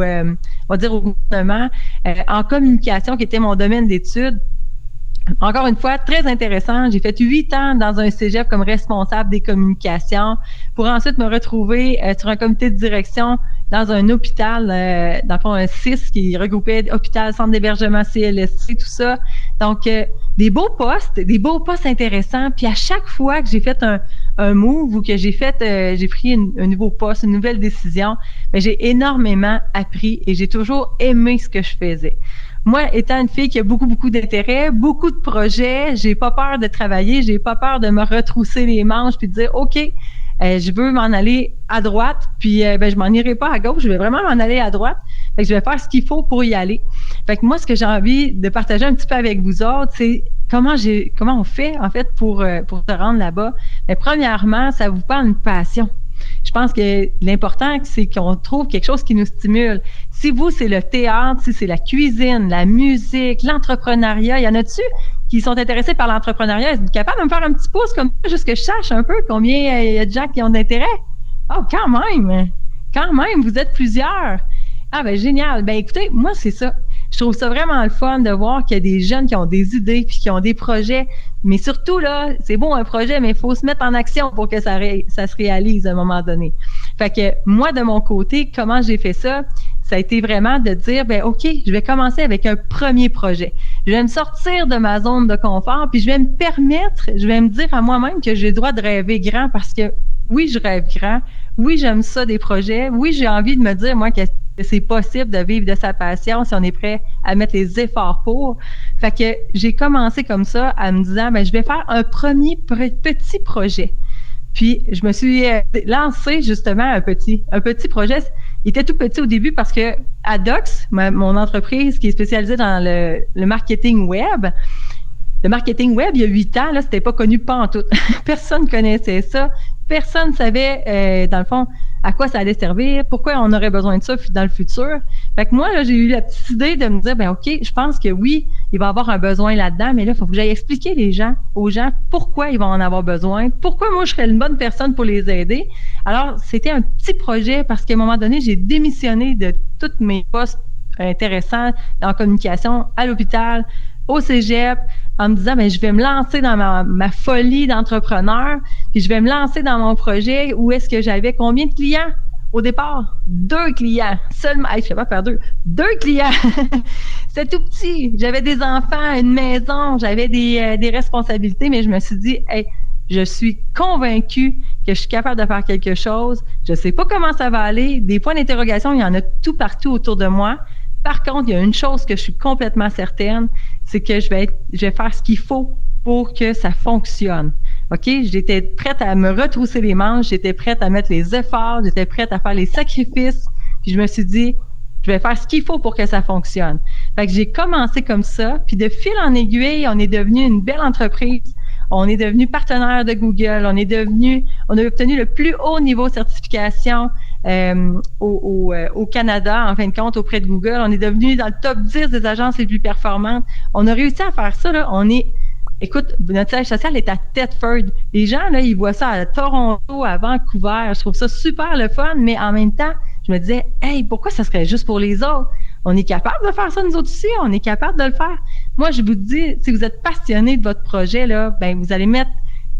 S22: va dire au gouvernement en communication, qui était mon domaine d'études. Encore une fois, très intéressant. J'ai fait 8 ans dans un cégep comme responsable des communications pour ensuite me retrouver sur un comité de direction dans un hôpital, dans le fond, un CIS qui regroupait hôpital, centre d'hébergement, CLSC, tout ça. Donc, des beaux postes intéressants. Puis à chaque fois que j'ai fait un move ou que j'ai pris un nouveau poste, une nouvelle décision, bien, j'ai énormément appris et j'ai toujours aimé ce que je faisais. Moi, étant une fille qui a beaucoup d'intérêt, beaucoup de projets, j'ai pas peur de travailler, j'ai pas peur de me retrousser les manches puis de dire, OK, je veux m'en aller à droite, puis je m'en irai pas à gauche, je vais vraiment m'en aller à droite. Fait que je vais faire ce qu'il faut pour y aller. Fait que moi, ce que j'ai envie de partager un petit peu avec vous autres, c'est comment on fait, en fait, pour se rendre là-bas. Mais premièrement, ça vous parle d'une passion. Je pense que l'important, c'est qu'on trouve quelque chose qui nous stimule. Si vous, c'est le théâtre, si c'est la cuisine, la musique, l'entrepreneuriat, il y en a-tu qui sont intéressés par l'entrepreneuriat? Êtes-vous capable de me faire un petit pouce comme ça, juste que je sache un peu combien il y a de gens qui ont d'intérêt? Oh, quand même, vous êtes plusieurs. Ah, ben génial. Ben écoutez, moi, c'est ça. Je trouve ça vraiment le fun de voir qu'il y a des jeunes qui ont des idées puis qui ont des projets. Mais surtout, là, c'est beau un projet, mais il faut se mettre en action pour que ça se réalise à un moment donné. Fait que moi, de mon côté, comment j'ai fait ça? Ça a été vraiment de dire, ben OK, je vais commencer avec un premier projet. Je vais me sortir de ma zone de confort, puis je vais me dire à moi-même que j'ai le droit de rêver grand parce que oui, je rêve grand. Oui, j'aime ça des projets. Oui, j'ai envie de me dire, moi, que c'est possible de vivre de sa passion si on est prêt à mettre les efforts pour. Fait que j'ai commencé comme ça à me disant, ben je vais faire un premier petit projet. Puis je me suis lancé justement un petit projet. Il était tout petit au début parce que Adox, mon entreprise qui est spécialisée dans le marketing web, il y a 8 ans, là, c'était pas connu pantoute. Personne connaissait ça. Personne savait, dans le fond, à quoi ça allait servir, pourquoi on aurait besoin de ça dans le futur. Fait que moi, là, j'ai eu la petite idée de me dire, ben OK, je pense que oui, il va y avoir un besoin là-dedans, mais là, il faut que j'aille expliquer aux gens pourquoi ils vont en avoir besoin, pourquoi moi, je serais une bonne personne pour les aider. Alors, c'était un petit projet parce qu'à un moment donné, j'ai démissionné de tous mes postes intéressants en communication à l'hôpital, au cégep, en me disant, ben je vais me lancer dans ma folie d'entrepreneur, puis je vais me lancer dans mon projet où est-ce que j'avais combien de clients au départ? 2 clients. Seulement, je ne sais pas faire 2. 2 clients. C'était tout petit. J'avais des enfants, une maison, j'avais des responsabilités, mais je me suis dit, hey, je suis convaincue que je suis capable de faire quelque chose. Je ne sais pas comment ça va aller. Des points d'interrogation, il y en a tout partout autour de moi. Par contre, il y a une chose que je suis complètement certaine, c'est que je vais faire ce qu'il faut pour que ça fonctionne. OK? J'étais prête à me retrousser les manches, j'étais prête à mettre les efforts, j'étais prête à faire les sacrifices, puis je me suis dit, je vais faire ce qu'il faut pour que ça fonctionne. Fait que j'ai commencé comme ça, puis de fil en aiguille, on est devenu une belle entreprise. On est devenu partenaire de Google. On a obtenu le plus haut niveau de certification au Canada, en fin de compte, auprès de Google. On est devenu dans le top 10 des agences les plus performantes. On a réussi à faire ça, là. Écoute, notre siège social est à Thetford. Les gens, là, ils voient ça à Toronto, à Vancouver. Je trouve ça super le fun, mais en même temps, je me disais, hey, pourquoi ça serait juste pour les autres? On est capable de faire ça nous autres aussi, on est capable de le faire. Moi, je vous dis, si vous êtes passionné de votre projet, là, ben, vous allez mettre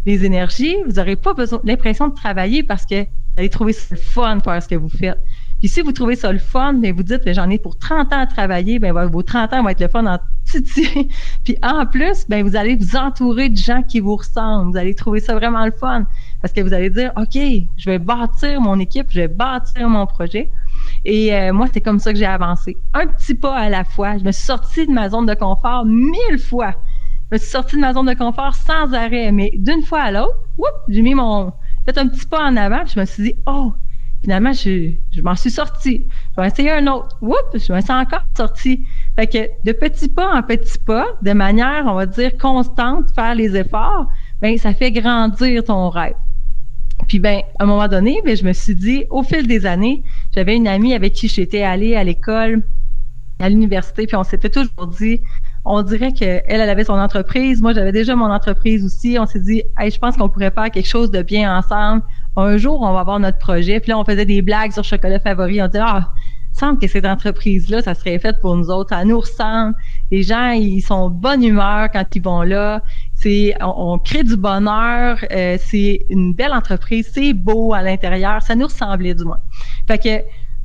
S22: des énergies, vous n'aurez pas l'impression de travailler parce que vous allez trouver ça le fun de faire ce que vous faites. Puis si vous trouvez ça le fun, ben, vous dites, ben, j'en ai pour 30 ans à travailler, ben, vos 30 ans vont être le fun en titi. Puis en plus, ben, vous allez vous entourer de gens qui vous ressemblent. Vous allez trouver ça vraiment le fun parce que vous allez dire, OK, je vais bâtir mon équipe, je vais bâtir mon projet. Et moi, c'est comme ça que j'ai avancé. Un petit pas à la fois. Je me suis sortie de ma zone de confort 1000 fois. Je me suis sortie de ma zone de confort sans arrêt. Mais d'une fois à l'autre, j'ai fait un petit pas en avant. Puis je me suis dit, oh, finalement, je m'en suis sortie. Je vais essayer un autre. Je me suis encore sortie. Fait que de petit pas en petit pas, de manière, on va dire, constante, faire les efforts, ben ça fait grandir ton rêve. Puis ben, à un moment donné, ben, je me suis dit, au fil des années, j'avais une amie avec qui j'étais allée à l'école, à l'université, puis on s'était toujours dit, on dirait qu'elle, elle avait son entreprise, moi j'avais déjà mon entreprise aussi, on s'est dit, hey, je pense qu'on pourrait faire quelque chose de bien ensemble. Un jour, on va avoir notre projet, puis là, on faisait des blagues sur Chocolat Favori, on disait, il semble que cette entreprise-là, ça serait fait pour nous autres, ça nous ressemble. Les gens, ils sont de bonne humeur quand ils vont là. On crée du bonheur, c'est une belle entreprise, c'est beau à l'intérieur, ça nous ressemblait du moins. Fait que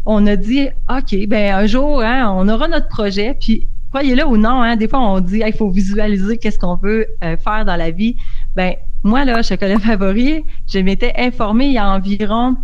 S22: on a dit, OK, ben un jour, hein, on aura notre projet, puis croyez-le ou non, hein, des fois on dit, il faut visualiser qu'est-ce qu'on veut faire dans la vie. Ben moi là, Chocolat Favori, je m'étais informée il y a environ,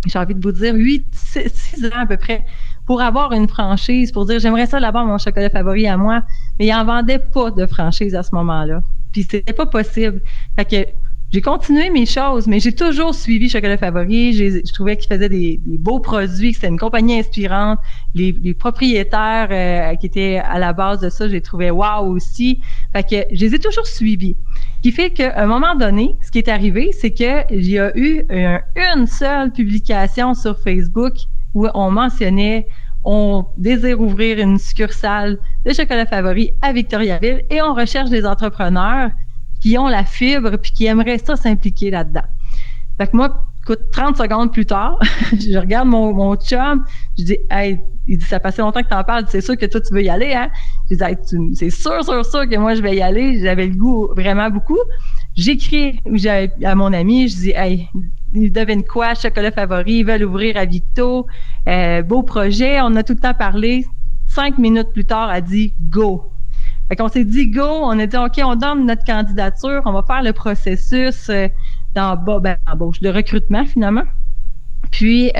S22: j'ai envie de vous dire, 6 ans à peu près, pour avoir une franchise, pour dire, j'aimerais ça là-bas, mon Chocolat Favori à moi, mais ils n'en vendaient pas de franchise à ce moment-là. Puis c'était pas possible. Fait que j'ai continué mes choses, mais j'ai toujours suivi Chocolat Favori. Je trouvais qu'ils faisaient des beaux produits, que c'était une compagnie inspirante. Les propriétaires qui étaient à la base de ça, je les trouvais wow aussi. Fait que je les ai toujours suivis. Ce qui fait qu'à un moment donné, ce qui est arrivé, c'est que il y a eu une seule publication sur Facebook où on mentionnait on désire ouvrir une succursale de Chocolat Favori à Victoriaville et on recherche des entrepreneurs qui ont la fibre puis qui aimeraient ça s'impliquer là-dedans. Fait que moi, écoute, 30 secondes plus tard, je regarde mon chum, je dis « Hey, il dit, ça fait assez longtemps que t'en parles, c'est sûr que toi, tu veux y aller, hein? » Je dis hey, « C'est sûr que moi, je vais y aller. » J'avais le goût vraiment beaucoup. J'écris à mon ami, je dis « Hey, ils devinent quoi? Chocolat Favori, ils veulent ouvrir à Victo. Beau projet. » On a tout le temps parlé. 5 minutes plus tard, elle dit « Go! » Fait qu'on s'est dit « Go! » On a dit « OK, on donne notre candidature. On va faire le processus d'embauche, de recrutement, finalement. » Puis,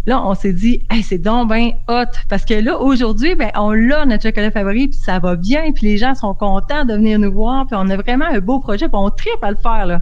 S22: là, on s'est dit hey, c'est donc ben hot. Parce que là, aujourd'hui, ben on l'a, notre Chocolat Favori, puis ça va bien, puis les gens sont contents de venir nous voir, puis on a vraiment un beau projet, puis on tripe à le faire, là.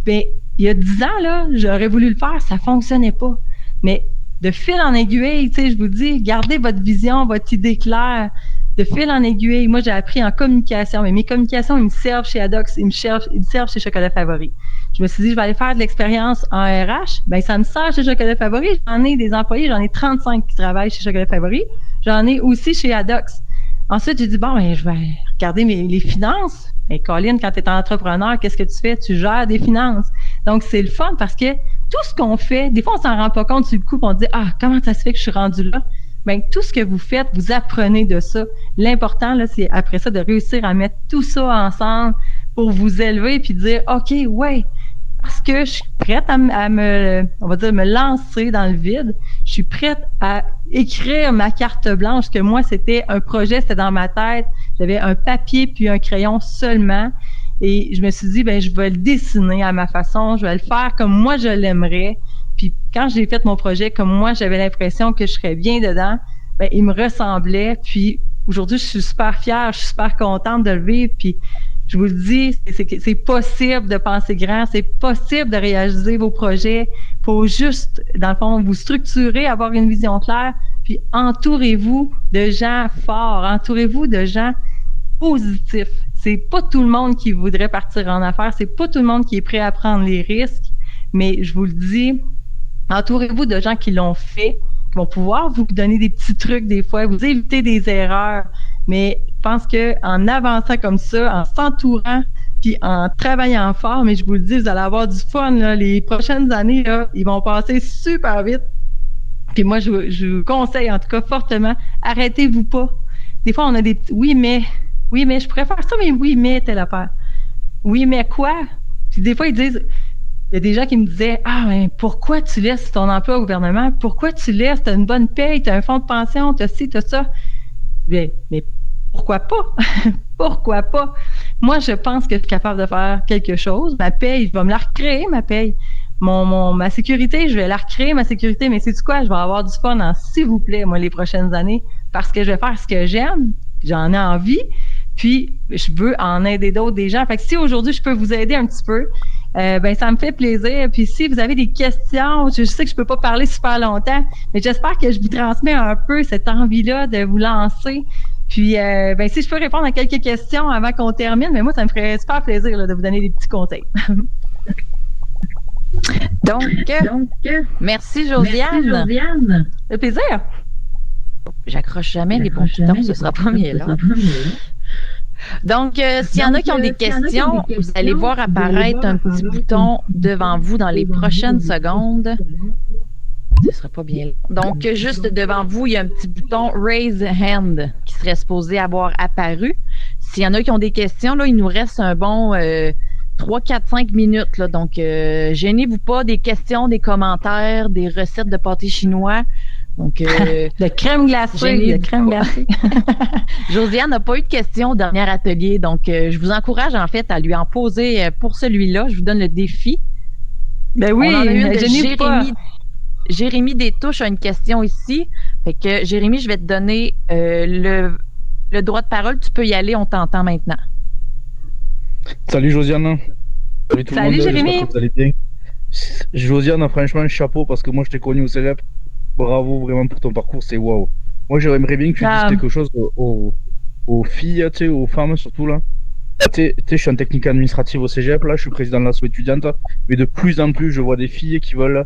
S22: Ben, il y a 10 ans, là, j'aurais voulu le faire, ça fonctionnait pas. Mais de fil en aiguille, tu sais, je vous dis, gardez votre vision, votre idée claire. De fil en aiguille, moi, j'ai appris en communication, mais mes communications, ils me servent chez Adox, ils me servent chez Chocolat Favori. Je me suis dit, je vais aller faire de l'expérience en RH. Ben, ça me sert chez Chocolat Favori. J'en ai des employés, j'en ai 35 qui travaillent chez Chocolat Favori. J'en ai aussi chez Adox. Ensuite, j'ai dit, bon, ben, je vais regarder les finances. Et Colin, quand tu es entrepreneur, qu'est-ce que tu fais? Tu gères des finances. Donc, c'est le fun parce que tout ce qu'on fait, des fois, on s'en rend pas compte sur le coup, on dit, comment ça se fait que je suis rendu là? Ben, tout ce que vous faites, vous apprenez de ça. L'important, là, c'est après ça de réussir à mettre tout ça ensemble pour vous élever puis dire, OK, ouais, parce que je suis prête à me lancer dans le vide. Je suis prête à écrire ma carte blanche, que moi, c'était un projet, c'était dans ma tête. J'avais un papier puis un crayon seulement. Et je me suis dit, ben, je vais le dessiner à ma façon, je vais le faire comme moi je l'aimerais. Puis quand j'ai fait mon projet, comme moi, j'avais l'impression que je serais bien dedans, ben, il me ressemblait. Puis aujourd'hui, je suis super fière, je suis super contente de le vivre. Puis je vous le dis, c'est possible de penser grand, c'est possible de réaliser vos projets. Il faut juste, dans le fond, vous structurer, avoir une vision claire, puis entourez-vous de gens forts, entourez-vous de gens positifs. C'est pas tout le monde qui voudrait partir en affaires, c'est pas tout le monde qui est prêt à prendre les risques, mais je vous le dis, entourez-vous de gens qui l'ont fait, qui vont pouvoir vous donner des petits trucs des fois, vous éviter des erreurs. Mais je pense que en avançant comme ça, en s'entourant, puis en travaillant fort, mais je vous le dis, vous allez avoir du fun, là. Les prochaines années, là, ils vont passer super vite. Puis moi, je vous conseille, en tout cas, fortement, arrêtez-vous pas. Des fois, on a des petits oui, mais je pourrais faire ça, mais oui, mais telle affaire. Oui, mais quoi? Puis des fois, ils disent, il y a des gens qui me disaient, mais pourquoi tu laisses ton emploi au gouvernement? Pourquoi tu laisses? T'as une bonne paye, t'as un fonds de pension, t'as ci, t'as ça. Mais pourquoi pas? Pourquoi pas? Moi, je pense que je suis capable de faire quelque chose. Ma paye, je vais me la recréer, ma paye. Ma sécurité, je vais la recréer, ma sécurité. Mais sais-tu quoi? Je vais avoir du fun s'il vous plaît, moi, les prochaines années, parce que je vais faire ce que j'aime, j'en ai envie, puis je veux en aider d'autres, des gens. Fait que si aujourd'hui, je peux vous aider un petit peu, ben ça me fait plaisir. Puis si vous avez des questions, je sais que je peux pas parler super longtemps, mais j'espère que je vous transmets un peu cette envie-là de vous lancer. Puis, si je peux répondre à quelques questions avant qu'on termine, mais moi, ça me ferait super plaisir là, de vous donner des petits conseils.
S5: Donc, merci Josiane.
S22: Le plaisir.
S5: J'accroche jamais les bons pitons, ce sera pas mieux là. Donc, s'il y en a qui ont des questions, vous allez voir apparaître un petit bouton devant vous dans les prochaines secondes. Ce sera pas bien là. Donc, juste devant vous, il y a un petit bouton Raise Hand qui serait supposé avoir apparu. S'il y en a qui ont des questions, là, il nous reste un bon 3, 4, 5 minutes. Là. Donc, gênez-vous pas des questions, des commentaires, des recettes de pâté chinois. Donc,
S22: de crème glacée.
S5: Josiane n'a pas eu de questions au dernier atelier. Donc, je vous encourage en fait à lui en poser pour celui-là. Je vous donne le défi.
S22: Ben oui,
S5: on en a une de
S22: gênez-vous pas.
S5: Jérémy Destouches a une question ici. Fait que Jérémy, je vais te donner le droit de parole. Tu peux y aller, on t'entend maintenant.
S20: Salut Josiane. Salut tout le monde.
S22: Jérémy.
S20: J'espère que vous allez bien. Josiane, franchement, chapeau parce que moi je t'ai connu au cégep. Bravo vraiment pour ton parcours, c'est waouh. Moi j'aimerais bien que tu dises quelque chose aux filles, tu sais, aux femmes surtout là. Tu sais, je suis en technique administrative au cégep là, je suis président de l'asso étudiante, mais de plus en plus je vois des filles qui veulent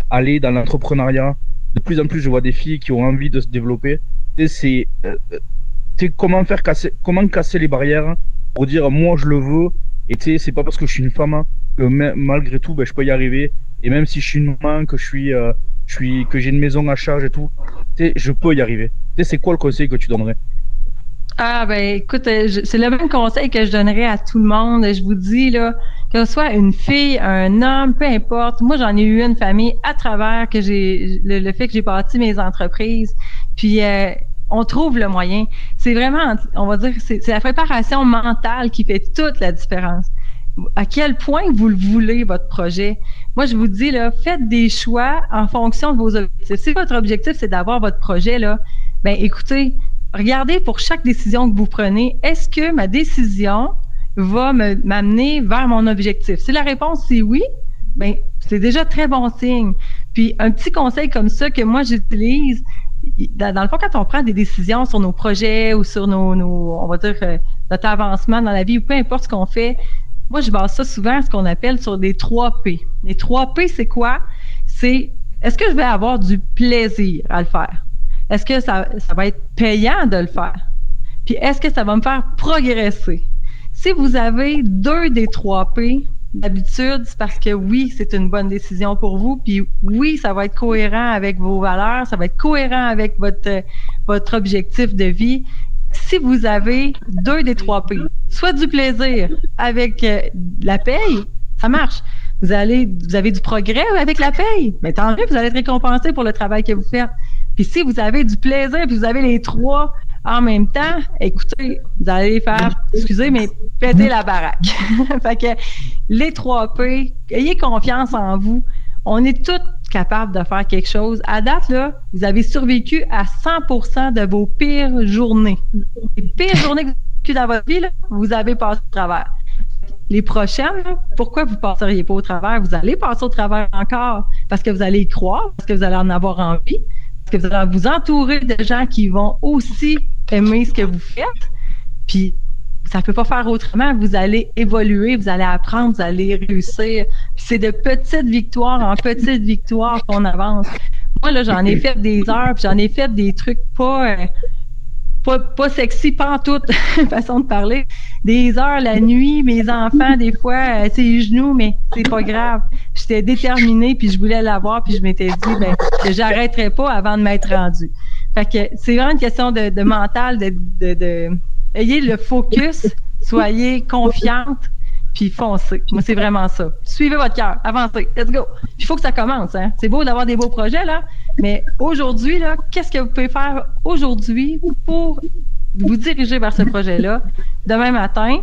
S20: aller dans l'entrepreneuriat. De plus en plus je vois des filles qui ont envie de se développer. Tu sais, comment casser les barrières pour dire moi je le veux. Et tu sais, c'est pas parce que je suis une femme que malgré tout je peux y arriver. Et même si je suis une maman, que que j'ai une maison à charge et tout, tu sais, je peux y arriver. Tu sais, c'est quoi le conseil que tu donnerais?
S22: Ah ben écoute, c'est le même conseil que je donnerais à tout le monde. Je vous dis là, que ce soit une fille, un homme, peu importe. Moi, j'en ai eu une famille à travers que j'ai le fait que j'ai bâti mes entreprises. Puis on trouve le moyen. C'est vraiment, on va dire, c'est la préparation mentale qui fait toute la différence. À quel point vous le voulez, votre projet. Moi, je vous dis, là, faites des choix en fonction de vos objectifs. Si votre objectif, c'est d'avoir votre projet, là, ben écoutez, regardez pour chaque décision que vous prenez, est-ce que ma décision va m'amener vers mon objectif? Si la réponse c'est oui, ben c'est déjà très bon signe. Puis un petit conseil comme ça que moi j'utilise, dans le fond, quand on prend des décisions sur nos projets ou sur nos on va dire, notre avancement dans la vie ou peu importe ce qu'on fait, moi, je base ça souvent, ce qu'on appelle sur des 3 P. Les 3 P, c'est quoi? C'est, est-ce que je vais avoir du plaisir à le faire? Est-ce que ça va être payant de le faire? Puis, est-ce que ça va me faire progresser? Si vous avez 2 des 3 P, d'habitude, c'est parce que oui, c'est une bonne décision pour vous. Puis oui, ça va être cohérent avec vos valeurs, ça va être cohérent avec votre objectif de vie. Si vous avez 2 des 3 P, soit du plaisir avec la paye, ça marche. Vous avez du progrès avec la paye, mais tant mieux, vous allez être récompensé pour le travail que vous faites. Puis si vous avez du plaisir, puis vous avez les 3 en même temps, écoutez, vous allez faire, excusez, mais péter la baraque. Fait que les 3 P, ayez confiance en vous. On est tous capables de faire quelque chose. À date, là, vous avez survécu à 100% de vos pires journées. Les pires journées que vous avez vécues dans votre vie, là, vous avez passé au travers. Les prochaines, là, pourquoi vous ne passeriez pas au travers? Vous allez passer au travers encore parce que vous allez y croire, parce que vous allez en avoir envie, parce que vous allez vous entourer de gens qui vont aussi aimer ce que vous faites. Puis, ça ne peut pas faire autrement. Vous allez évoluer, vous allez apprendre, vous allez réussir. Puis c'est de petites victoires en petites victoires qu'on avance. Moi, là, j'en ai fait des heures, puis j'en ai fait des trucs pas sexy, pas en toute façon de parler. Des heures la nuit, mes enfants, des fois, c'est les genoux, mais c'est pas grave. J'étais déterminée, puis je voulais l'avoir, puis je m'étais dit que j'arrêterais pas avant de m'être rendue. Fait que c'est vraiment une question de mental, ayez le focus, soyez confiante, puis foncez. Moi, c'est vraiment ça. Suivez votre cœur, avancez, let's go. Puis il faut que ça commence, hein. C'est beau d'avoir des beaux projets, là, mais aujourd'hui, là, qu'est-ce que vous pouvez faire aujourd'hui pour vous diriger vers ce projet-là? Demain matin,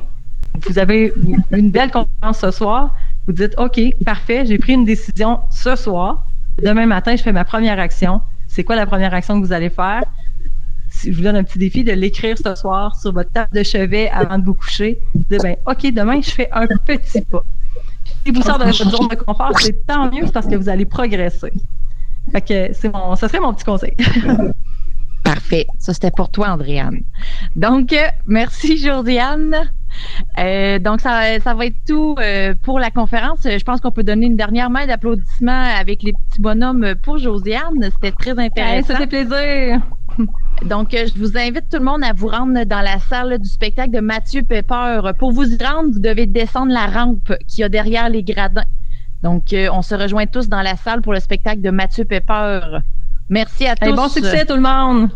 S22: vous avez une belle conférence ce soir, vous dites, OK, parfait, j'ai pris une décision ce soir. Demain matin, je fais ma première action. C'est quoi la première action que vous allez faire? Je vous donne un petit défi de l'écrire ce soir sur votre table de chevet avant de vous coucher. Dites, OK, demain, je fais un petit pas. Si vous sortez de votre zone de confort, c'est tant mieux parce que vous allez progresser. Fait que ça serait mon petit conseil.
S5: Parfait. Parfait. Ça, c'était pour toi, Andréane. Donc, merci, Josiane. Donc, ça va être tout pour la conférence. Je pense qu'on peut donner une dernière main d'applaudissements avec les petits bonhommes pour Josiane. C'était très intéressant.
S22: Ça fait plaisir.
S5: Donc, je vous invite tout le monde à vous rendre dans la salle du spectacle de Mathieu Pepper. Pour vous y rendre, vous devez descendre la rampe qu'il y a derrière les gradins. Donc, on se rejoint tous dans la salle pour le spectacle de Mathieu Pepper. Merci à tous.
S22: Bon succès tout le monde!